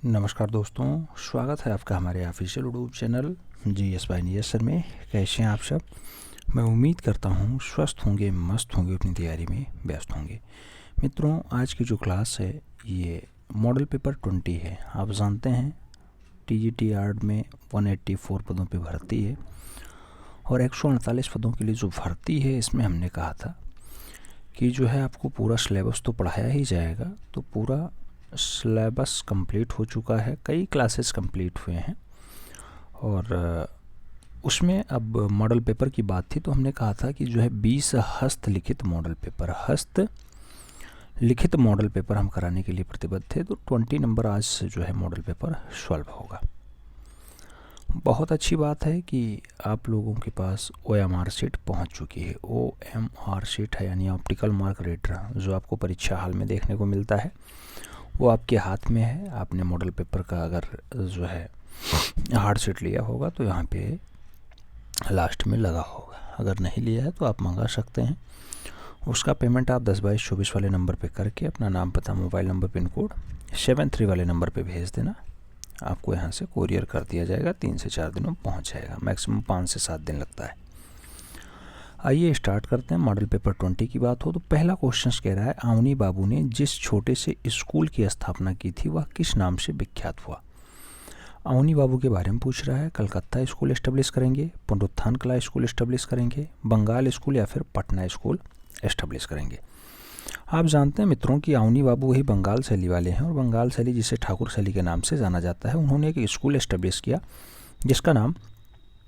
नमस्कार दोस्तों, स्वागत है आपका हमारे official YouTube channel GS by Niyas sir में। कैसे हैं आप सब? मैं उम्मीद करता हूं स्वस्थ होंगे, मस्त होंगे, अपनी तैयारी में व्यस्त होंगे। मित्रों, आज की जो क्लास है ये मॉडल पेपर 20 है। आप जानते हैं TGT आर्ट में 184 पदों पे भर्ती है और 148 पदों के लिए जो भर्ती है इसमें हमने कहा था कि जो है आपको पूरा सिलेबस तो पढ़ाया ही जाएगा। तो पूरा सिलेबस कंप्लीट हो चुका है, कई क्लासेस कंप्लीट हुए हैं और उसमें अब मॉडल पेपर की बात थी तो हमने कहा था कि जो है 20 हस्तलिखित मॉडल पेपर हम कराने के लिए प्रतिबद्ध थे। तो 20 नंबर आज से जो है मॉडल पेपर सॉल्व होगा। बहुत अच्छी बात है कि आप लोगों के पास OMR शीट पहुंच चुकी है। OMR शीट है यानी ऑप्टिकल मार्क रीडर, जो आपको परीक्षा हाल में देखने को मिलता है, वो आपके हाथ में है। आपने मॉडल पेपर का अगर जो है हार्ड शीट लिया होगा तो यहाँ पे लास्ट में लगा होगा। अगर नहीं लिया है तो आप मंगा सकते हैं। उसका पेमेंट आप 10/22/24 वाले नंबर पे करके अपना नाम, पता, मोबाइल नंबर, पिन कोड 73 वाले नंबर पे भेज देना। आपको यहाँ से कोरियर कर दिया जाएगा, 3 से 4 दिनों में पहुँच जाएगा। मैक्सिमम 5 से 7 दिन लगता है। आइए स्टार्ट करते हैं। मॉडल पेपर 20 की बात हो तो पहला क्वेश्चन कह रहा है, अवनी बाबू ने जिस छोटे से स्कूल की स्थापना की थी वह किस नाम से विख्यात हुआ? अवनी बाबू के बारे में पूछ रहा है। कलकत्ता स्कूल एस्टेब्लिश करेंगे, पुनरुत्थान कला स्कूल एस्टेब्लिश करेंगे, बंगाल स्कूल या फिर पटना स्कूल एस्टेब्लिश करेंगे? आप जानते हैं मित्रों कि अवनी बाबू वही बंगाल शैली वाले हैं और बंगाल शैली जिसे ठाकुर शैली के नाम से जाना जाता है, उन्होंने एक स्कूल एस्टेब्लिश किया जिसका नाम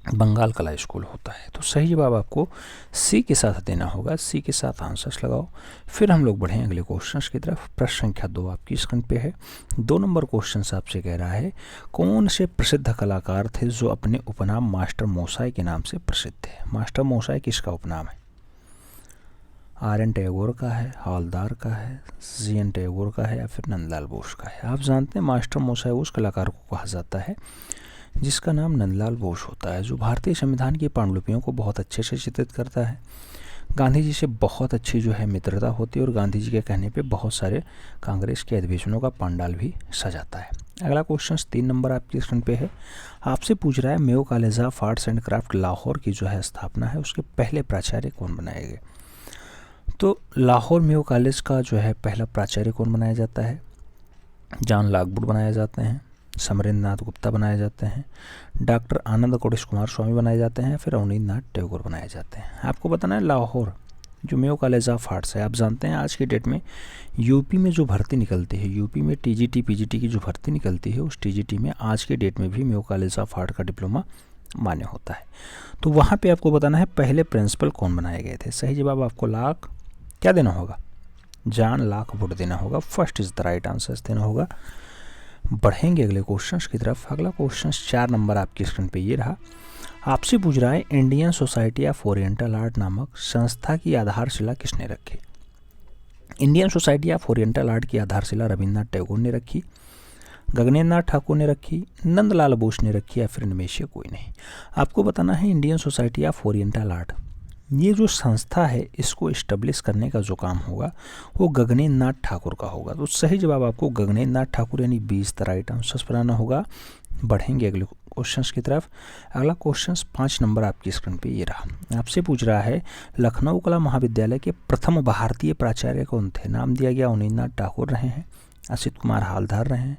बंगाल कला स्कूल होता है। तो सही जवाब आपको सी के साथ देना होगा। सी के साथ आंसर्स लगाओ। फिर हम लोग बढ़ें अगले क्वेश्चन की तरफ। प्रश्न संख्या 2 आपकी स्क्रीन पे है। 2 नंबर क्वेश्चन आपसे कह रहा है, कौन से प्रसिद्ध कलाकार थे जो अपने उपनाम मास्टर मोसाई के नाम से प्रसिद्ध थे? मास्टर मोसाई किसका उपनाम है? RN टैगोर का है, हवलदार का है, CN टैगोर का है या फिर नंदलाल बोस का है? आप जानते हैं मास्टर मोसाई उस कलाकार को कहा जाता है जिसका नाम नंदलाल बोस होता है, जो भारतीय संविधान की पांडुलिपियों को बहुत अच्छे से चित्रित करता है। गांधी जी से बहुत अच्छी जो है मित्रता होती है और गांधी जी के कहने पे बहुत सारे कांग्रेस के अधिवेशनों का पंडाल भी सजाता है। अगला क्वेश्चन 3 नंबर आपकी स्क्रीन पे है। आपसे पूछ रहा है, Mayo college of arts and craft Lahore की जो है स्थापना है उसके पहले प्राचार्य कौन बनाए गए? तो लाहौर मेयो कॉलेज का जो है पहला प्राचार्य कौन बनाया जाता है? जॉन लॉकवुड बनाए जाते हैं, समरेंद्र नाथ गुप्ता बनाए जाते हैं, डॉक्टर आनंद कोटेश कुमार स्वामी बनाए जाते हैं, फिर अवनींद्र नाथ टैगोर बनाए जाते हैं? आपको बताना है लाहौर जो मेयो कॉलेज ऑफ आर्ट्स है। आप जानते हैं आज की डेट में यूपी में जो भर्ती निकलती है, यूपी में TGT PGT की जो भर्ती निकलती है, उस TGT में आज के डेट में भी मेयो कॉलेज ऑफ आर्ट का डिप्लोमा मान्य होता है। तो वहाँ पर आपको बताना है पहले प्रिंसिपल कौन बनाए गए थे। सही जवाब आपको क्या देना होगा? जॉन लॉकवुड देना होगा। First is the right answer देना होगा। बढ़ेंगे अगले क्वेश्चंस की तरफ। अगला क्वेश्चन 4 नंबर आपकी स्क्रीन पे ये रहा। आपसे पूछ रहा है, Indian society of oriental art नामक संस्था की आधारशिला किसने रखी? Indian society of oriental art की आधारशिला रविन्द्रनाथ टैगोर ने रखी, गगनेन्द्र नाथ ठाकुर ने रखी, नंदलाल बोस ने रखी या फिर इनमें से कोई नहीं? आपको बताना है Indian society of oriental art, ये जो संस्था है इसको इस्टेब्लिश करने का जो काम होगा वो गगनेन्द्र नाथ ठाकुर का होगा। तो सही जवाब आपको गगनेन्द्र नाथ ठाकुर यानी 20 द राइट आंसर बनाना होगा। बढ़ेंगे अगले क्वेश्चंस की तरफ। अगला क्वेश्चन 5 नंबर आपकी स्क्रीन पे ये रहा। आपसे पूछ रहा है, लखनऊ कला महाविद्यालय के प्रथम भारतीय प्राचार्य कौन थे? नाम दिया गया अवनींद्र नाथ ठाकुर रहे हैं, असित कुमार हालदार रहे हैं,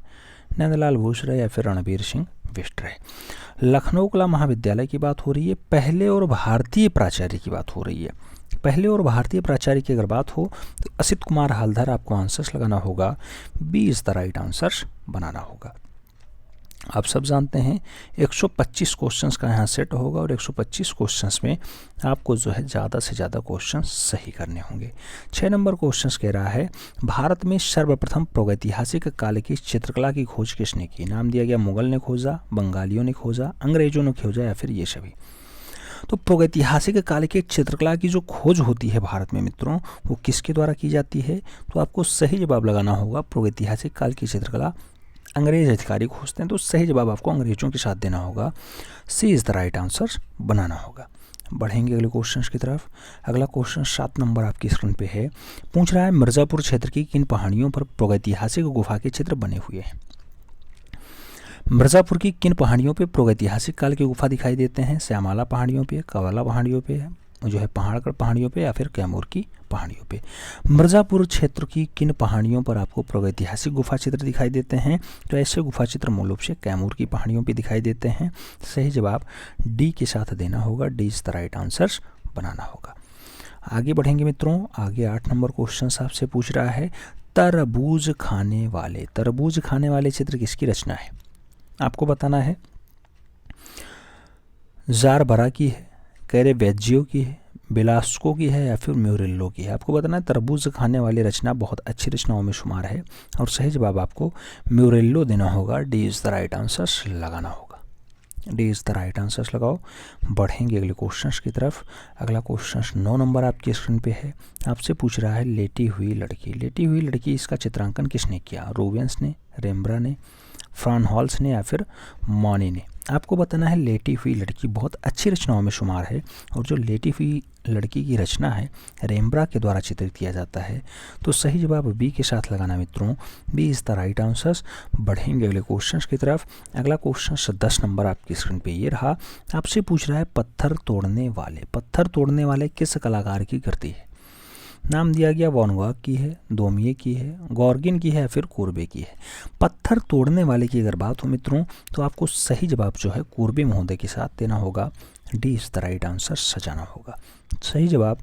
नंदलाल बोस रहे या फिर रणबीर सिंह बिष्ट रहे? लखनऊ कला महाविद्यालय की बात हो रही है, पहले और भारतीय प्राचार्य की बात हो रही है। पहले और भारतीय प्राचार्य की अगर बात हो तो असित कुमार हालदार आपको आंसर्स लगाना होगा। 20 द राइट आंसर्स बनाना होगा। आप सब जानते हैं 125 क्वेश्चंस का यहाँ सेट होगा और 125 क्वेश्चंस में आपको जो है ज़्यादा से ज़्यादा क्वेश्चंस सही करने होंगे। 6 नंबर क्वेश्चंस कह रहा है, भारत में सर्वप्रथम प्रागैतिहासिक काल की चित्रकला की खोज किसने की? नाम दिया गया मुगल ने खोजा, बंगालियों ने खोजा, अंग्रेजों ने खोजा या फिर ये सभी? तो प्रागैतिहासिक काल की चित्रकला की जो खोज होती है भारत में मित्रों, वो किसके द्वारा की जाती है? तो आपको सही जवाब लगाना होगा प्रागैतिहासिक काल की चित्रकला अंग्रेज अधिकारी खोजते हैं। तो सही जवाब आपको अंग्रेजों के साथ देना होगा। सी इज़ द राइट आंसर बनाना होगा। बढ़ेंगे अगले क्वेश्चन की तरफ। अगला क्वेश्चन 7 नंबर आपकी स्क्रीन पे है। पूछ रहा है, मिर्ज़ापुर क्षेत्र की किन पहाड़ियों पर प्रागैतिहासिक गुफा के चित्र बने हुए हैं? मिर्ज़ापुर की किन पहाड़ियों पे प्रागैतिहासिक काल की गुफा दिखाई देते हैं? श्यामाला पहाड़ियों पे, कवाला पहाड़ियों पे, जो है पहाड़गढ़ पहाड़ियों पे, या फिर कैमूर की पहाड़ियों पे। मिर्ज़ापुर क्षेत्र की किन पहाड़ियों पर आपको प्रागैतिहासिक गुफा चित्र दिखाई देते हैं? तो ऐसे गुफा चित्र मूल रूप से कैमूर की पहाड़ियों पे दिखाई देते हैं। सही जवाब डी के साथ देना होगा, D is the right answer बनाना होगा। आगे बढ़ेंगे मित्रों, आगे 8 नंबर क्वेश्चन आपसे पूछ रहा है तरबूज खाने वाले चित्र किसकी रचना है? आपको बताना है ज़ारबरा की है, कैरेवेज्जियो की है, बेलास्को की है, या फिर म्यूरिल्लो की है। आपको बताना है तरबूज खाने वाली रचना बहुत अच्छी रचनाओं में शुमार है और सही जवाब आपको म्यूरिल्लो देना होगा, D is the right answer लगाना होगा, D is the right answer लगाओ। बढ़ेंगे अगले क्वेश्चन की तरफ। अगला क्वेश्चन 9 नंबर आपकी स्क्रीन पे है। आपसे पूछ रहा है लेटी हुई लड़की इसका चित्रांकन किसने किया? रूबेंस ने, रेम्ब्रा ने, फ्रानहॉल्स ने, या फिर मॉनी ने। आपको बताना है लेटी हुई लड़की बहुत अच्छी रचनाओं में शुमार है और जो लेटी हुई लड़की की रचना है रेम्ब्रा के द्वारा चित्रित किया जाता है। तो सही जवाब बी के साथ लगाना मित्रों, B is the right answer. बढ़ेंगे अगले क्वेश्चन की तरफ। अगला क्वेश्चन 10 नंबर आपकी स्क्रीन पे ये रहा। आपसे पूछ रहा है पत्थर तोड़ने वाले किस कलाकार की कृति है? नाम दिया गया वैन गॉग की है, दोमिये की है, गॉर्गिन की है, या फिर कूर्बे की है। पत्थर तोड़ने वाले की अगर बात हो मित्रों तो आपको सही जवाब जो है कूर्बे महोदय के साथ देना होगा, D is the right answer सजाना होगा, सही जवाब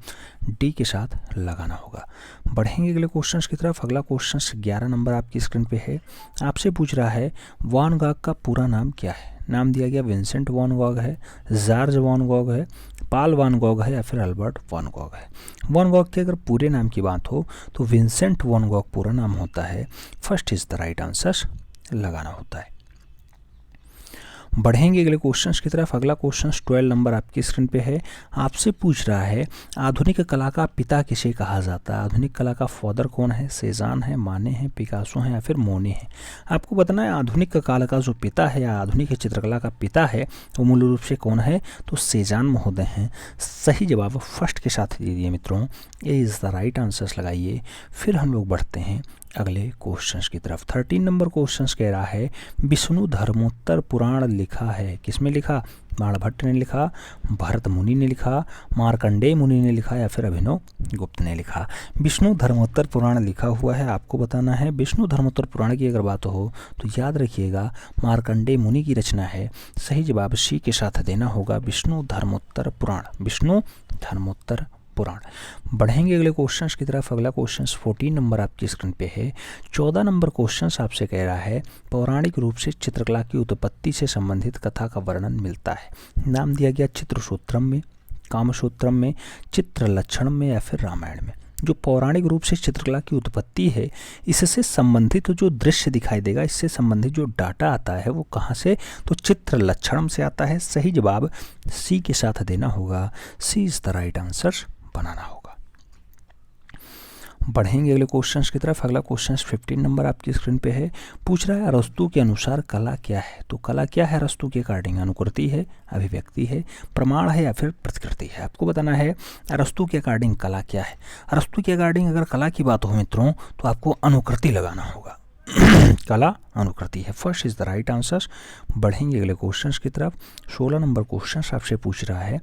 डी के साथ लगाना होगा। बढ़ेंगे अगले क्वेश्चन की तरफ। अगला क्वेश्चन 11 नंबर आपकी स्क्रीन पे है। आपसे पूछ रहा है वैन गॉग का पूरा नाम क्या है? नाम दिया गया विंसेंट वैन गॉग है, जॉर्ज वैन गॉग है, पॉल वैन गॉग है, या फिर अल्बर्ट वैन गॉग है। वैन गॉग के अगर पूरे नाम की बात हो तो विंसेंट वैन गॉग पूरा नाम होता है, first is the right answer लगाना होता है। बढ़ेंगे अगले क्वेश्चन की तरफ। अगला क्वेश्चन 12 नंबर आपकी स्क्रीन पे है। आपसे पूछ रहा है आधुनिक कला का पिता किसे कहा जाता है? आधुनिक कला का फादर कौन है? सेजान है, माने हैं, पिकासो हैं, या फिर मोने हैं। आपको बताना है आधुनिक कला का जो पिता है या आधुनिक चित्रकला का पिता है वो मूल रूप से कौन है? तो सेजान महोदय हैं। सही जवाब फर्स्ट के साथ दे दिए मित्रों, ए इज़ द राइट आंसर लगाइए। फिर हम लोग बढ़ते हैं अगले क्वेश्चंस की तरफ। 13 नंबर क्वेश्चंस कह रहा है विष्णु धर्मोत्तर पुराण लिखा है, किसमें लिखा? बाणभट्ट ने लिखा, भरत मुनि ने लिखा, मार्कंडेय मुनि ने लिखा, या फिर अभिनव गुप्त ने लिखा। विष्णु धर्मोत्तर पुराण लिखा हुआ है। आपको बताना है विष्णु धर्मोत्तर पुराण की अगर बात हो तो याद रखिएगा मार्कंडेय मुनि की रचना है। सही जवाब सी के साथ देना होगा, विष्णु धर्मोत्तर पुराण, विष्णु धर्मोत्तर पुराण। बढ़ेंगे अगले क्वेश्चंस की तरफ। अगला क्वेश्चन 14 नंबर आपकी स्क्रीन पे है। 14 नंबर क्वेश्चन आपसे कह रहा है पौराणिक रूप से चित्रकला की उत्पत्ति से संबंधित कथा का वर्णन मिलता है। नाम दिया गया चित्रसूत्रम में, कामसूत्रम में, चित्रलक्षणम में, या फिर रामायण में। जो पौराणिक रूप से चित्रकला की उत्पत्ति है इससे संबंधित जो दृश्य दिखाई देगा, इससे संबंधित जो डाटा आता है वो कहाँ से? तो चित्रलक्षणम से आता है। सही जवाब सी के साथ देना होगा, सी इज़ द राइट आंसर बनाना होगा। बढ़ेंगे अगले क्वेश्चंस की तरफ। अगला क्वेश्चन 15 नंबर आपकी स्क्रीन पे है। पूछ रहा है अरस्तु के अनुसार कला क्या है? तो कला क्या है अरस्तु के अकॉर्डिंग? अनुकृति है, अभिव्यक्ति है, प्रमाण है, या फिर प्रतिकृति है। आपको बताना है अरस्तु के अकॉर्डिंग कला क्या है। अरस्तु के अकॉर्डिंग अगर कला की बात हो मित्रों तो आपको अनुकृति लगाना होगा, कला अनुकृति है, first is the right answer. बढ़ेंगे अगले क्वेश्चंस की तरफ। 16 नंबर क्वेश्चन आपसे पूछ रहा है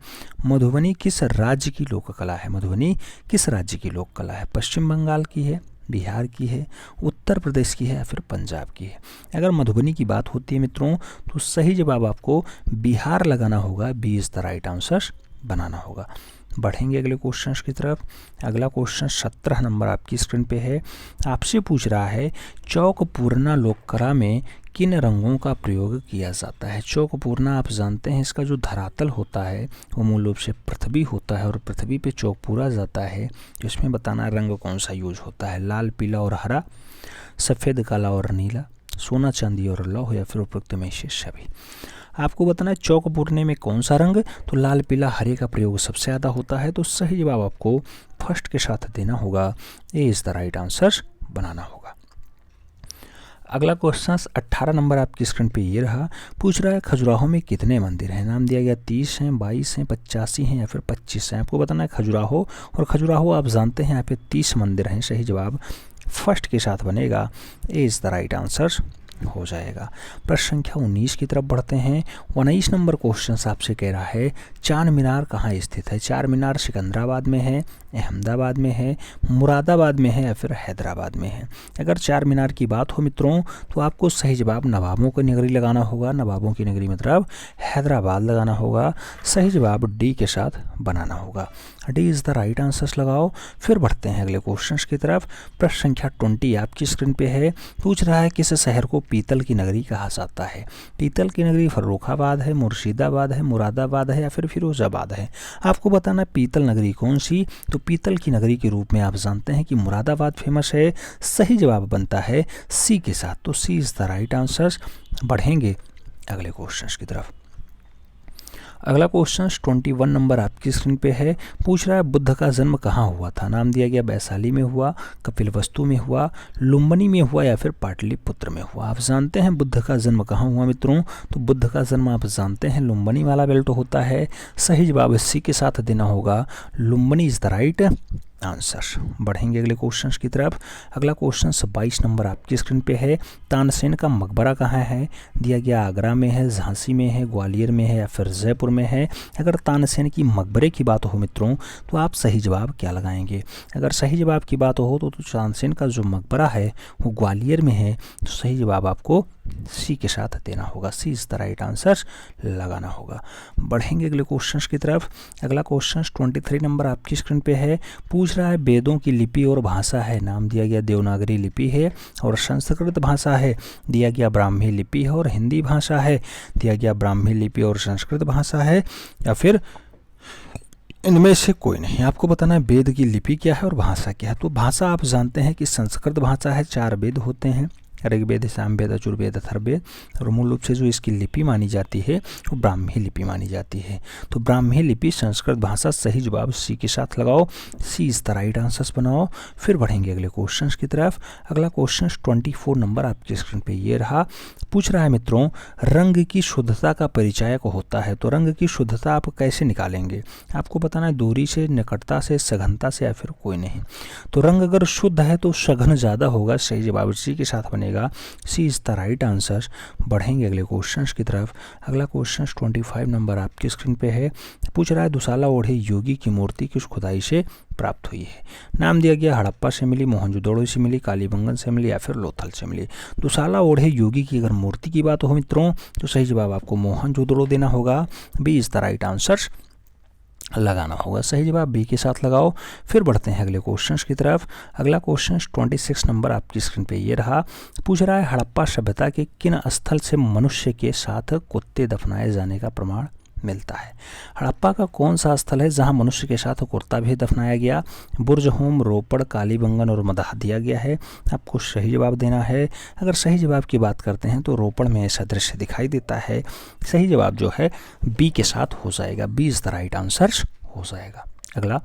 मधुबनी किस राज्य की लोक कला है? मधुबनी किस राज्य की लोक कला है? पश्चिम बंगाल की है, बिहार की है, उत्तर प्रदेश की है, या फिर पंजाब की है। अगर मधुबनी की बात होती है मित्रों तो सही जवाब आपको बिहार लगाना होगा, B is the right answer बनाना होगा। बढ़ेंगे अगले क्वेश्चन की तरफ। अगला क्वेश्चन 17 नंबर आपकी स्क्रीन पे है। आपसे पूछ रहा है चौकपूर्णा लोककला में किन रंगों का प्रयोग किया जाता है? चौकपूर्णा आप जानते हैं इसका जो धरातल होता है वो मूल रूप से पृथ्वी होता है और पृथ्वी पे चौक पूरा जाता है। जिसमें बताना रंग कौन सा यूज होता है, लाल, पीला और हरा, सफ़ेद, काला और नीला, सोना, चांदी और लौह, या फिर उपरोक्त में से सभी। आपको बताना है चौकपूर्णे में कौन सा रंग? तो लाल, पीला, हरे का प्रयोग सबसे ज़्यादा होता है। तो सही जवाब आपको फर्स्ट के साथ देना होगा, A is the right answer बनाना होगा। अगला क्वेश्चन 18 नंबर आपकी स्क्रीन पे ये रहा। पूछ रहा है खजुराहो में कितने मंदिर हैं? नाम दिया गया 30 हैं, 22 हैं, 85 हैं, या फिर 25 हैं। आपको बताना है खजुराहो, और खजुराहो आप जानते हैं यहाँ पे 30 मंदिर हैं। सही जवाब फर्स्ट के साथ बनेगा, ए इज़ द राइट आंसर हो जाएगा। प्रश्न संख्या 19 की तरफ बढ़ते हैं। 19 नंबर क्वेश्चन आपसे कह रहा है चार मीनार कहाँ स्थित है। चार मीनार सिकंदराबाद में है, अहमदाबाद में है, मुरादाबाद में है या फिर हैदराबाद में है। अगर चार मीनार की बात हो मित्रों तो आपको सही जवाब नवाबों की नगरी लगाना होगा। नवाबों की नगरी मतलब हैदराबाद लगाना होगा। सही जवाब डी के साथ बनाना होगा। D is the right answers लगाओ। फिर बढ़ते हैं अगले क्वेश्चन की तरफ। प्रश्न संख्या 20 आपकी स्क्रीन पे है। पूछ रहा है किस शहर को पीतल की नगरी कहा जाता है। पीतल की नगरी फर्रुखाबाद है, मुर्शिदाबाद है, मुरादाबाद है या फिर फिरोजाबाद है। आपको बताना पीतल नगरी कौन सी। तो पीतल की नगरी के रूप में आप जानते हैं कि मुरादाबाद फेमस है। सही जवाब बनता है सी के साथ। तो सी इज़ द राइट आंसर्स। बढ़ेंगे अगले क्वेश्चन की तरफ। अगला क्वेश्चन 21 नंबर आपकी स्क्रीन पे है। पूछ रहा है बुद्ध का जन्म कहाँ हुआ था। नाम दिया गया वैशाली में हुआ, कपिलवस्तु में हुआ, लुम्बिनी में हुआ या फिर पाटलिपुत्र में हुआ। आप जानते हैं बुद्ध का जन्म कहाँ हुआ मित्रों। तो बुद्ध का जन्म आप जानते हैं लुम्बिनी वाला बेल्ट होता है। सही जवाब सी के साथ देना होगा। Lumbini is the right answer. बढ़ेंगे अगले क्वेश्चन की तरफ। अगला क्वेश्चन 22 नंबर आपकी स्क्रीन पे है। तानसेन का मकबरा कहाँ है। दिया गया आगरा में है, झांसी में है, ग्वालियर में है या फिर जयपुर में है। अगर तानसेन की मकबरे की बात हो मित्रों तो आप सही जवाब क्या लगाएंगे। अगर सही जवाब की बात हो तो तानसेन का जो मकबरा है वो ग्वालियर में है। तो सही जवाब आपको सी के साथ देना होगा। सी इज़ द राइट आंसर लगाना होगा। बढ़ेंगे अगले क्वेश्चन की तरफ। अगला क्वेश्चन 23 नंबर आपकी स्क्रीन पे है। पूछ रहा है वेदों की लिपि और भाषा है। नाम दिया गया देवनागरी लिपि है और संस्कृत भाषा है। दिया गया ब्राह्मी लिपि है और हिंदी भाषा है। दिया गया ब्राह्मी लिपि और संस्कृत भाषा है या फिर इनमें से कोई नहीं। आपको बताना है वेद की लिपि क्या है और भाषा क्या है। तो भाषा आप जानते हैं कि संस्कृत भाषा है। 4 वेद होते हैं, ऋग्वेद, सामवेद, यजुर्वेद, अथर्ववेद। और मूल रूप से जो इसकी लिपि मानी जाती है वो ब्राह्मी लिपि मानी जाती है। तो ब्राह्मी लिपि संस्कृत भाषा। सही जवाब सी के साथ लगाओ। सी इज़ द राइट आंसर्स बनाओ। फिर बढ़ेंगे अगले क्वेश्चन की तरफ। अगला क्वेश्चन 24 नंबर आपकी स्क्रीन पे ये रहा। पूछ रहा है मित्रों रंग की शुद्धता का परिचायक होता है। तो रंग की शुद्धता आप कैसे निकालेंगे। आपको बताना है दूरी से, निकटता से, सघनता से या फिर कोई नहीं। तो रंग अगर शुद्ध है तो सघन ज़्यादा होगा। सही जवाब सी के साथ बनेगा। सी इज़ द राइट आंसर। बढ़ेंगे अगले क्वेश्चन की तरफ। अगला क्वेश्चन 25 नंबर आपकी स्क्रीन पे है। पूछ रहा है दुसाला ओढ़े योगी की मूर्ति किस खुदाई से प्राप्त हुई है। नाम दिया गया हड़प्पा से मिली, मोहनजोदड़ो से मिली, कालीबंगन से मिली या फिर लोथल से मिली। दुसाला ओढ़े योगी की अगर मूर्ति की बात हो मित्रों तो सही जवाब आपको मोहनजोदड़ो देना होगा। B is the right answer लगाना होगा। सही जवाब बी के साथ लगाओ। फिर बढ़ते हैं अगले क्वेश्चन की तरफ। अगला क्वेश्चन 26 नंबर आपकी स्क्रीन पे ये रहा। पूछ रहा है हड़प्पा सभ्यता के किन स्थल से मनुष्य के साथ कुत्ते दफनाए जाने का प्रमाण मिलता है। हड़प्पा का कौन सा स्थल है जहां मनुष्य के साथ कुत्ता भी दफनाया गया। बुर्जहोम, रोपड़, कालीबंगन और मदाह दिया गया है। आपको सही जवाब देना है। अगर सही जवाब की बात करते हैं तो रोपड़ में ऐसा दृश्य दिखाई देता है। सही जवाब जो है बी के साथ हो जाएगा। B is the right answer हो जाएगा। अगला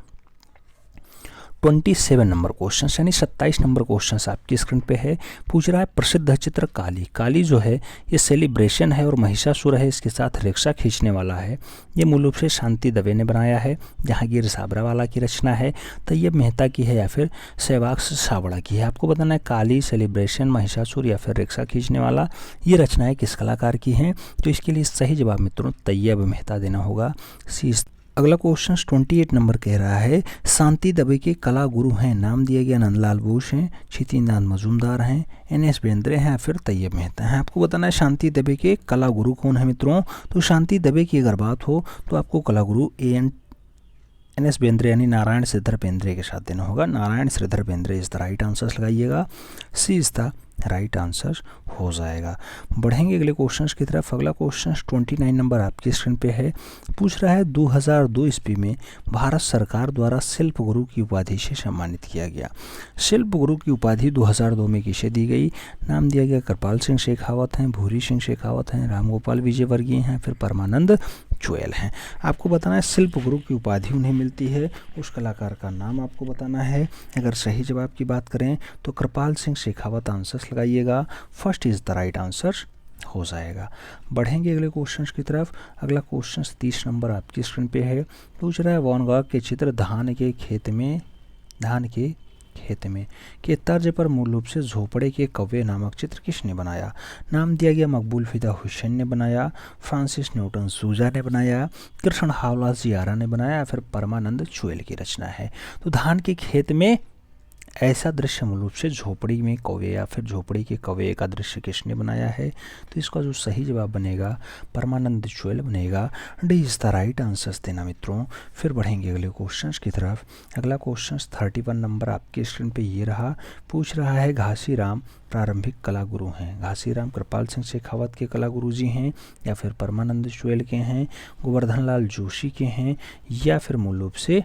27 नंबर क्वेश्चन यानी 27 नंबर क्वेश्चन आपकी स्क्रीन पे है। पूछ रहा है प्रसिद्ध चित्र काली। काली जो है ये सेलिब्रेशन है और महिषासुर है, इसके साथ रिक्शा खींचने वाला है। ये मूल रूप से शांति दवे ने बनाया है। जहांगीर साबरावाला की रचना है, तैयब मेहता की है या फिर सहवाग सावड़ा की है। आपको बताना है काली, सेलिब्रेशन, महिषासुर या फिर रिक्शा खींचने वाला ये रचनाएं किस कलाकार की हैं। तो इसके लिए सही जवाब मित्रों तैयब मेहता देना होगा। सी। अगला क्वेश्चन 28 नंबर कह रहा है शांति दवे के कला गुरु हैं। नाम दिया गया नंदलाल बोस हैं, क्षितिनाथ मजूमदार हैं, NS बेंद्रे हैं, फिर तैयब मेहता हैं। आपको बताना है शांति दवे के कला गुरु कौन है मित्रों। तो शांति दवे की अगर बात हो तो आपको कला गुरु NS बेंद्रे यानी नारायण श्रीधर बेंद्रे के साथ देना होगा। Narayan Shridhar Bendre is the right answer लगाइएगा। C is the right answer हो जाएगा। बढ़ेंगे अगले क्वेश्चन की तरफ। अगला क्वेश्चन 29 नंबर आपकी स्क्रीन पे है। पूछ रहा है 2002 ईस्वी में भारत सरकार द्वारा शिल्प गुरु की उपाधि से सम्मानित किया गया। शिल्प गुरु की उपाधि 2002 में किसे दी गई। नाम दिया गया कृपाल सिंह शेखावत हैं, भूरी सिंह शेखावत हैं, रामगोपाल विजयवर्गीय हैं, फिर परमानंद चुएल हैं। आपको बताना है शिल्प गुरु की उपाधि उन्हें मिलती है, उस कलाकार का नाम आपको बताना है। अगर सही जवाब की बात करें तो कृपाल सिंह शेखावत आंसर लगाइएगा। First is the right answer हो जाएगा। बढ़ेंगे अगले क्वेश्चन की तरफ। अगला क्वेश्चन 30 नंबर आपकी स्क्रीन पे है। पूछ रहा है वैन गॉग के चित्र धान के खेत में के तर्ज पर मूल रूप से झोपड़े के कौवे नामक चित्र किसने बनाया? नाम दिया गया मकबूल फिदा हुसैन ने बनाया, फ्रांसिस न्यूटन सूजा ने बनाया, कृष्ण हावला जियारा ने बनाया या फिर परमानंद चुएल की रचना है। तो धान के खेत में ऐसा दृश्य मूल रूप से झोपड़ी में कौवे या फिर झोपड़ी के कौवे का दृश्य किसने बनाया है? तो इसका जो सही जवाब बनेगा परमानंद चुएल बनेगा। D is the right answers देना मित्रों। फिर बढ़ेंगे अगले क्वेश्चंस की तरफ। अगला क्वेश्चन 31 नंबर आपके स्क्रीन पे ये रहा। पूछ रहा है घासीराम प्रारंभिक कला गुरु हैं। घासीराम कृपाल सिंह शेखावत के कला गुरु जी हैं या फिर परमानंद चुएल के हैं, गोवर्धन लाल जोशी के हैं या फिर मूल रूप से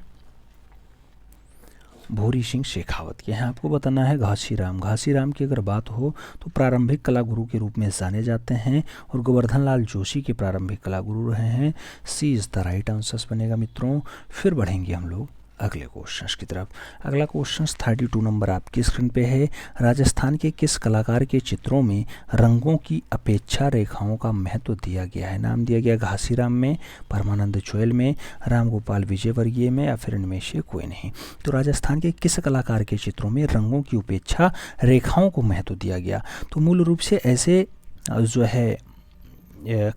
भूरी सिंह शेखावत के हैं। आपको बताना है घासीराम की अगर बात हो तो प्रारंभिक कला गुरु के रूप में जाने जाते हैं और गोवर्धन लाल जोशी के प्रारंभिक कला गुरु रहे हैं। सी इज़ द राइट आंसर्स बनेगा मित्रों। फिर बढ़ेंगे हम लोग अगले क्वेश्चंस की तरफ। अगला क्वेश्चन 32 नंबर आपकी स्क्रीन पे है। राजस्थान के किस कलाकार के चित्रों में रंगों की अपेक्षा रेखाओं का महत्व दिया गया है? नाम दिया गया घासीराम में, परमानंद चुएल में, राम गोपाल विजयवर्गीय में या फिर इनमें से कोई नहीं। तो राजस्थान के किस कलाकार के चित्रों में रंगों की उपेक्षा रेखाओं को महत्व दिया गया? तो मूल रूप से ऐसे जो है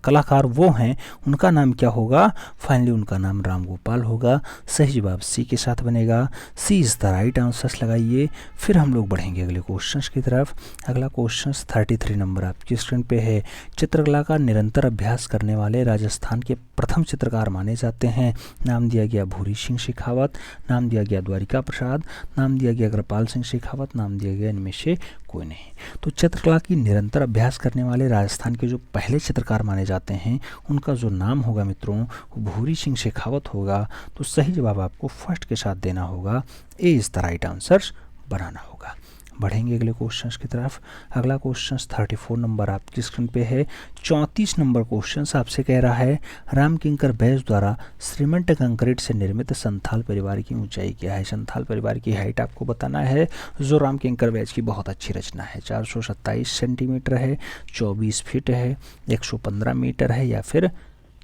कलाकार वो हैं, उनका नाम क्या होगा? फाइनली उनका नाम राम गोपाल होगा। सही जवाब सी के साथ बनेगा। सी इज़ द राइट आंसर्स लगाइए। फिर हम लोग बढ़ेंगे अगले क्वेश्चंस की तरफ। अगला क्वेश्चन 33 नंबर आपकी स्क्रीन पे है। चित्रकला का निरंतर अभ्यास करने वाले राजस्थान के प्रथम चित्रकार माने जाते हैं। नाम दिया गया भूरी सिंह शेखावत, नाम दिया गया द्वारिका प्रसाद, नाम दिया गया कृपाल सिंह शेखावत, नाम दिया गया इनमें से कोई नहीं। तो चित्रकला की निरंतर अभ्यास करने वाले राजस्थान के जो पहले चित्रकार माने जाते हैं उनका जो नाम होगा मित्रों वो भूरी सिंह शेखावत होगा। तो सही जवाब आपको फर्स्ट के साथ देना होगा। A is the right answers बनाना होगा। बढ़ेंगे अगले क्वेश्चंस की तरफ। अगला क्वेश्चन 34 नंबर आपकी स्क्रीन पे है। 34 नंबर क्वेश्चन आपसे कह रहा है राम किंकर बैज द्वारा सीमेंट कंक्रीट से निर्मित संथाल परिवार की ऊंचाई क्या है? संथाल परिवार की हाइट आपको बताना है जो राम किंकर बैज की बहुत अच्छी रचना है। 427 सेंटीमीटर है, 24 फीट है, 115 मीटर है या फिर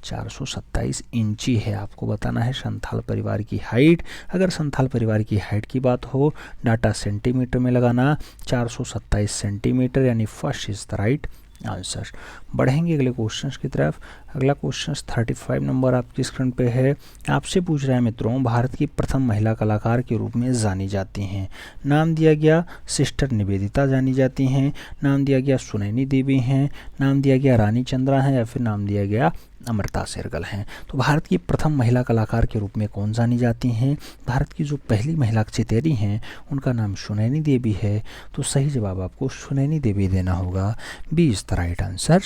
427 इंची है। आपको बताना है संथाल परिवार की हाइट। अगर संथाल परिवार की हाइट की बात हो डाटा सेंटीमीटर में लगाना, 427 सेंटीमीटर यानी first is the right answer. बढ़ेंगे अगले क्वेश्चंस की तरफ। अगला क्वेश्चन 35 नंबर आपकी स्क्रीन पे है। आपसे पूछ रहा है मित्रों भारत की प्रथम महिला कलाकार के रूप में जानी जाती हैं। नाम दिया गया सिस्टर निवेदिता जानी जाती हैं, नाम दिया गया सुनैनी देवी हैं, नाम दिया गया रानी चंद्रा हैं या फिर नाम दिया गया अमृता शेरगिल हैं। तो भारत की प्रथम महिला कलाकार के रूप में कौन जानी जाती हैं? भारत की जो पहली महिला चितेरी हैं उनका नाम सुनैनी देवी है। तो सही जवाब आपको सुनैनी देवी देना होगा। B is the right answer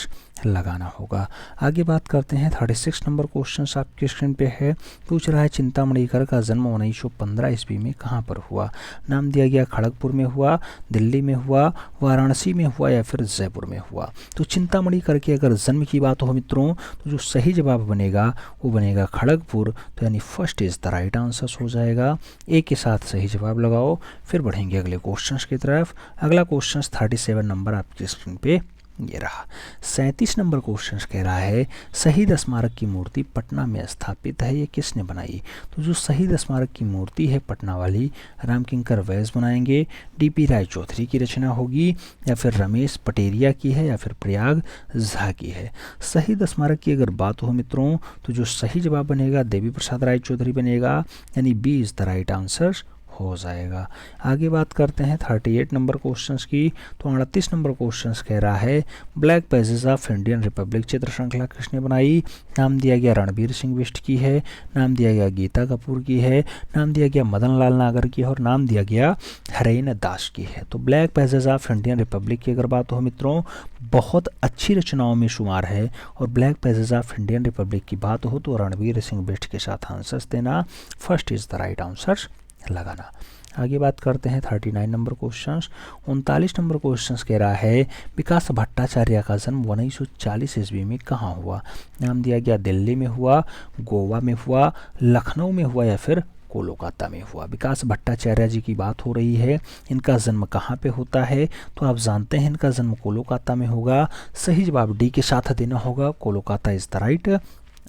लगाना होगा। आगे बात करते हैं 36 नंबर क्वेश्चन आपके स्क्रीन पे है। पूछ रहा है चिंतामणिकर का जन्म 1915 ईस्वी में कहाँ पर हुआ? नाम दिया गया खड़गपुर में हुआ, दिल्ली में हुआ, वाराणसी में हुआ या फिर जयपुर में हुआ। तो चिंतामणिकर के अगर जन्म की बात हो मित्रों तो जो सही जवाब बनेगा वो बनेगा खड़गपुर। तो यानी first is the right answer हो जाएगा। ए के साथ सही जवाब लगाओ। फिर बढ़ेंगे अगले क्वेश्चन की तरफ। अगला क्वेश्चन 37 नंबर आपकी स्क्रीन पे ये रहा। 37 नंबर क्वेश्चन कह रहा है शहीद स्मारक की मूर्ति पटना में स्थापित है, ये किसने बनाई? तो जो शहीद स्मारक की मूर्ति है पटना वाली राम किंकर बैज बनाएंगे, डीपी राय चौधरी की रचना होगी या फिर रमेश पटेरिया की है या फिर प्रयाग झा की है। शहीद स्मारक की अगर बात हो मित्रों तो जो सही जवाब बनेगा देवी प्रसाद राय चौधरी बनेगा, यानी B is the right answer हो जाएगा। आगे बात करते हैं 38 नंबर क्वेश्चंस की। तो 38 नंबर क्वेश्चंस कह रहा है black pages of Indian Republic चित्र श्रृंखला किसने बनाई? नाम दिया गया रणबीर सिंह बिष्ट की है, नाम दिया गया गीता कपूर की है, नाम दिया गया मदन लाल नागर की है और नाम दिया गया हरेन दास की है। तो black pages of Indian Republic की अगर बात हो मित्रों बहुत अच्छी रचनाओं में शुमार है और black pages of Indian Republic की बात हो तो रणबीर सिंह बिष्ट के साथ आंसर्स देना, first is the right answer लगाना। आगे बात करते हैं 39 नंबर क्वेश्चंस। 39 नंबर क्वेश्चंस कह रहा है विकास भट्टाचार्य का जन्म 1940 ईस्वी में कहाँ हुआ? नाम दिया गया दिल्ली में हुआ, गोवा में हुआ, लखनऊ में हुआ या फिर कोलकाता में हुआ। विकास भट्टाचार्य जी की बात हो रही है, इनका जन्म कहाँ पे होता है? तो आप जानते हैं इनका जन्म कोलकाता में होगा। सही जवाब डी के साथ देना होगा, Kolkata is the right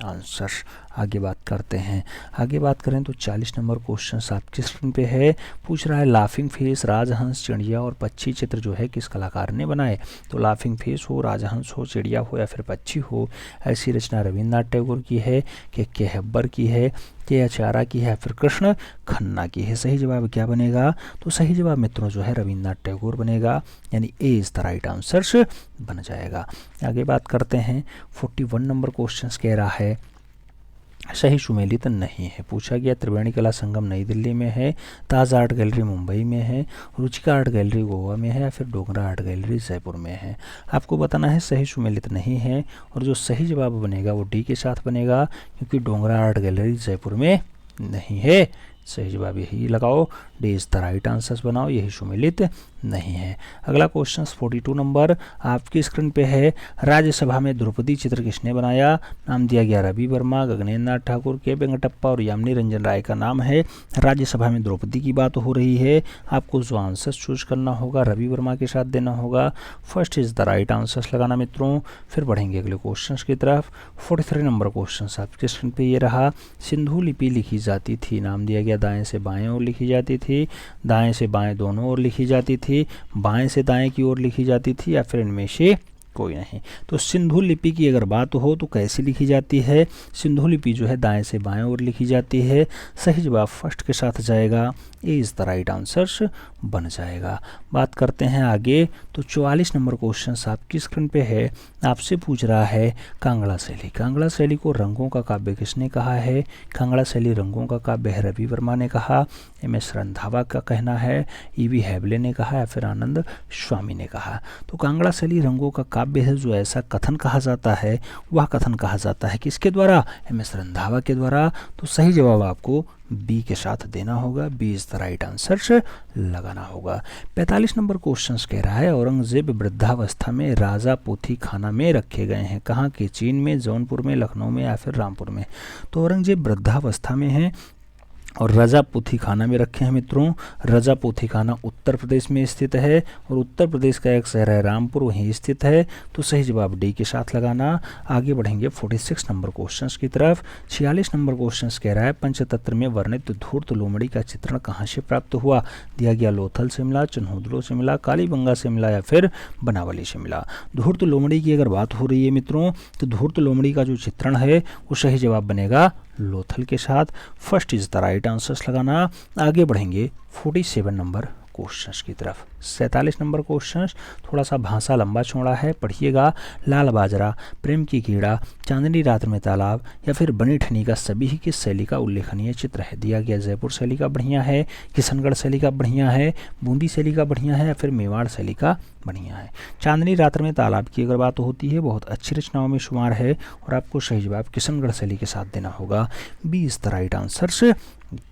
answer. आगे बात करते हैं। आगे बात करें तो 40 नंबर क्वेश्चन आपकी स्क्रीन पे है। पूछ रहा है लाफिंग फेस, राजहंस, चिड़िया और पक्षी चित्र जो है किस कलाकार ने बनाए। तो लाफिंग फेस हो, राजहंस हो, चिड़िया हो या फिर पक्षी हो, ऐसी रचना रविन्द्रनाथ टैगोर की है कि के हेब्बर की है, के आचार्य की है या फिर कृष्ण खन्ना की है। सही जवाब क्या बनेगा? तो सही जवाब मित्रों जो है रविन्द्रनाथ टैगोर बनेगा, यानी ए इज द राइट आंसर बन जाएगा। आगे बात करते हैं। 41 नंबर क्वेश्चन कह रहा है सही सुमेलित नहीं है। पूछा गया त्रिवेणी कला संगम नई दिल्ली में है, ताज आर्ट गैलरी मुंबई में है, रुचिका आर्ट गैलरी गोवा में है या फिर डोगरा आर्ट गैलरी जयपुर में है। आपको बताना है सही सुमेलित नहीं है, और जो सही जवाब बनेगा वो डी के साथ बनेगा, क्योंकि डोगरा आर्ट गैलरी जयपुर में नहीं है। सही जवाब यही लगाओ, D is the right answer बनाओ, यही सुमेलित नहीं है। अगला क्वेश्चन 42 नंबर आपकी स्क्रीन पे है। राज्यसभा में द्रौपदी चित्र किसने बनाया? नाम दिया गया रवि वर्मा, गगनेन्द्र नाथ ठाकुर, के वेंकटप्पा और यामिनी रंजन राय का नाम है। राज्यसभा में द्रौपदी की बात हो रही है, आपको जो आंसर चूज करना होगा रवि वर्मा के साथ देना होगा। First is the right answer लगाना मित्रों। फिर बढ़ेंगे अगले क्वेश्चन की तरफ। 43 नंबर क्वेश्चन आपकी स्क्रीन पे ये रहा। सिंधु लिपि लिखी जाती थी, नाम दिया गया दाएं से बाएं ओर लिखी जाती थी, दाएं से बाएं दोनों ओर लिखी जाती थी, बाएं से दाएं की ओर लिखी जाती थी, या फिर इनमें से कोई नहीं। तो सिंधु लिपि की अगर बात हो तो कैसे लिखी जाती है? सिंधु लिपि जो है दाएं से बाएं ओर लिखी जाती है। सही जवाब फर्स्ट के साथ जाएगा, ए इज द राइट आंसर बन जाएगा। बात करते हैं आगे। तो 44 नंबर क्वेश्चन आपकी स्क्रीन पे है। आपसे पूछ रहा है कांगड़ा शैली। कांगड़ा शैली को रंगों का काव्य किसने कहा है? कांगड़ा शैली रंगों का काव्य है रवि वर्मा ने कहा, एम.एस. रंधावा का कहना है, ई.वी. हैबले ने कहा या फिर आनंद स्वामी ने कहा। तो कांगड़ा शैली रंगों का काव्य है, जो ऐसा कथन कहा जाता है, वह कथन कहा जाता है किसके द्वारा? एम.एस. रंधावा के द्वारा। तो सही जवाब आपको बी के साथ देना होगा, B is the right answer लगाना होगा। 45 नंबर क्वेश्चन कह रहा है औरंगजेब वृद्धावस्था में राजा पोथी खाना में रखे गए हैं, कहाँ के? चीन में, जौनपुर में, लखनऊ में या फिर रामपुर में। तो औरंगजेब वृद्धावस्था में है और रजा पोथी खाना में रखे हैं मित्रों। रजा पोथी खाना उत्तर प्रदेश में स्थित है, और उत्तर प्रदेश का एक शहर है रामपुर, वहीं स्थित है। तो सही जवाब डी के साथ लगाना। आगे बढ़ेंगे 46 नंबर क्वेश्चंस की तरफ। 46 नंबर क्वेश्चंस कह रहा है पंचतंत्र में वर्णित धूर्त लोमड़ी का चित्रण कहाँ से प्राप्त हुआ? दिया गया लोथल से मिला, चन्होदलो से मिला, कालीबंगा से मिला या फिर बनावली से मिला। धूर्त लोमड़ी की अगर बात हो रही है मित्रों, तो धूर्त लोमड़ी का जो चित्रण है वो सही जवाब बनेगा लोथल के साथ। First is the right answers लगाना। आगे बढ़ेंगे 47 नंबर क्वेश्चंस की तरफ। 47 नंबर क्वेश्चंस थोड़ा सा भाषा लंबा चौड़ा है, पढ़िएगा। लाल बाजरा, प्रेम की कीड़ा, चांदनी रात में तालाब या फिर बनी ठनी का सभी ही किस शैली का उल्लेखनीय चित्र है? दिया गया जयपुर शैली का बढ़िया है, किशनगढ़ शैली का बढ़िया है, बूंदी शैली का बढ़िया है या फिर मेवाड़ शैली का बढ़िया है। चांदनी रात में तालाब की अगर बात होती है, बहुत अच्छी रचनाओं में शुमार है, और आपको सही जवाब किशनगढ़ शैली के साथ देना होगा, B is the right answer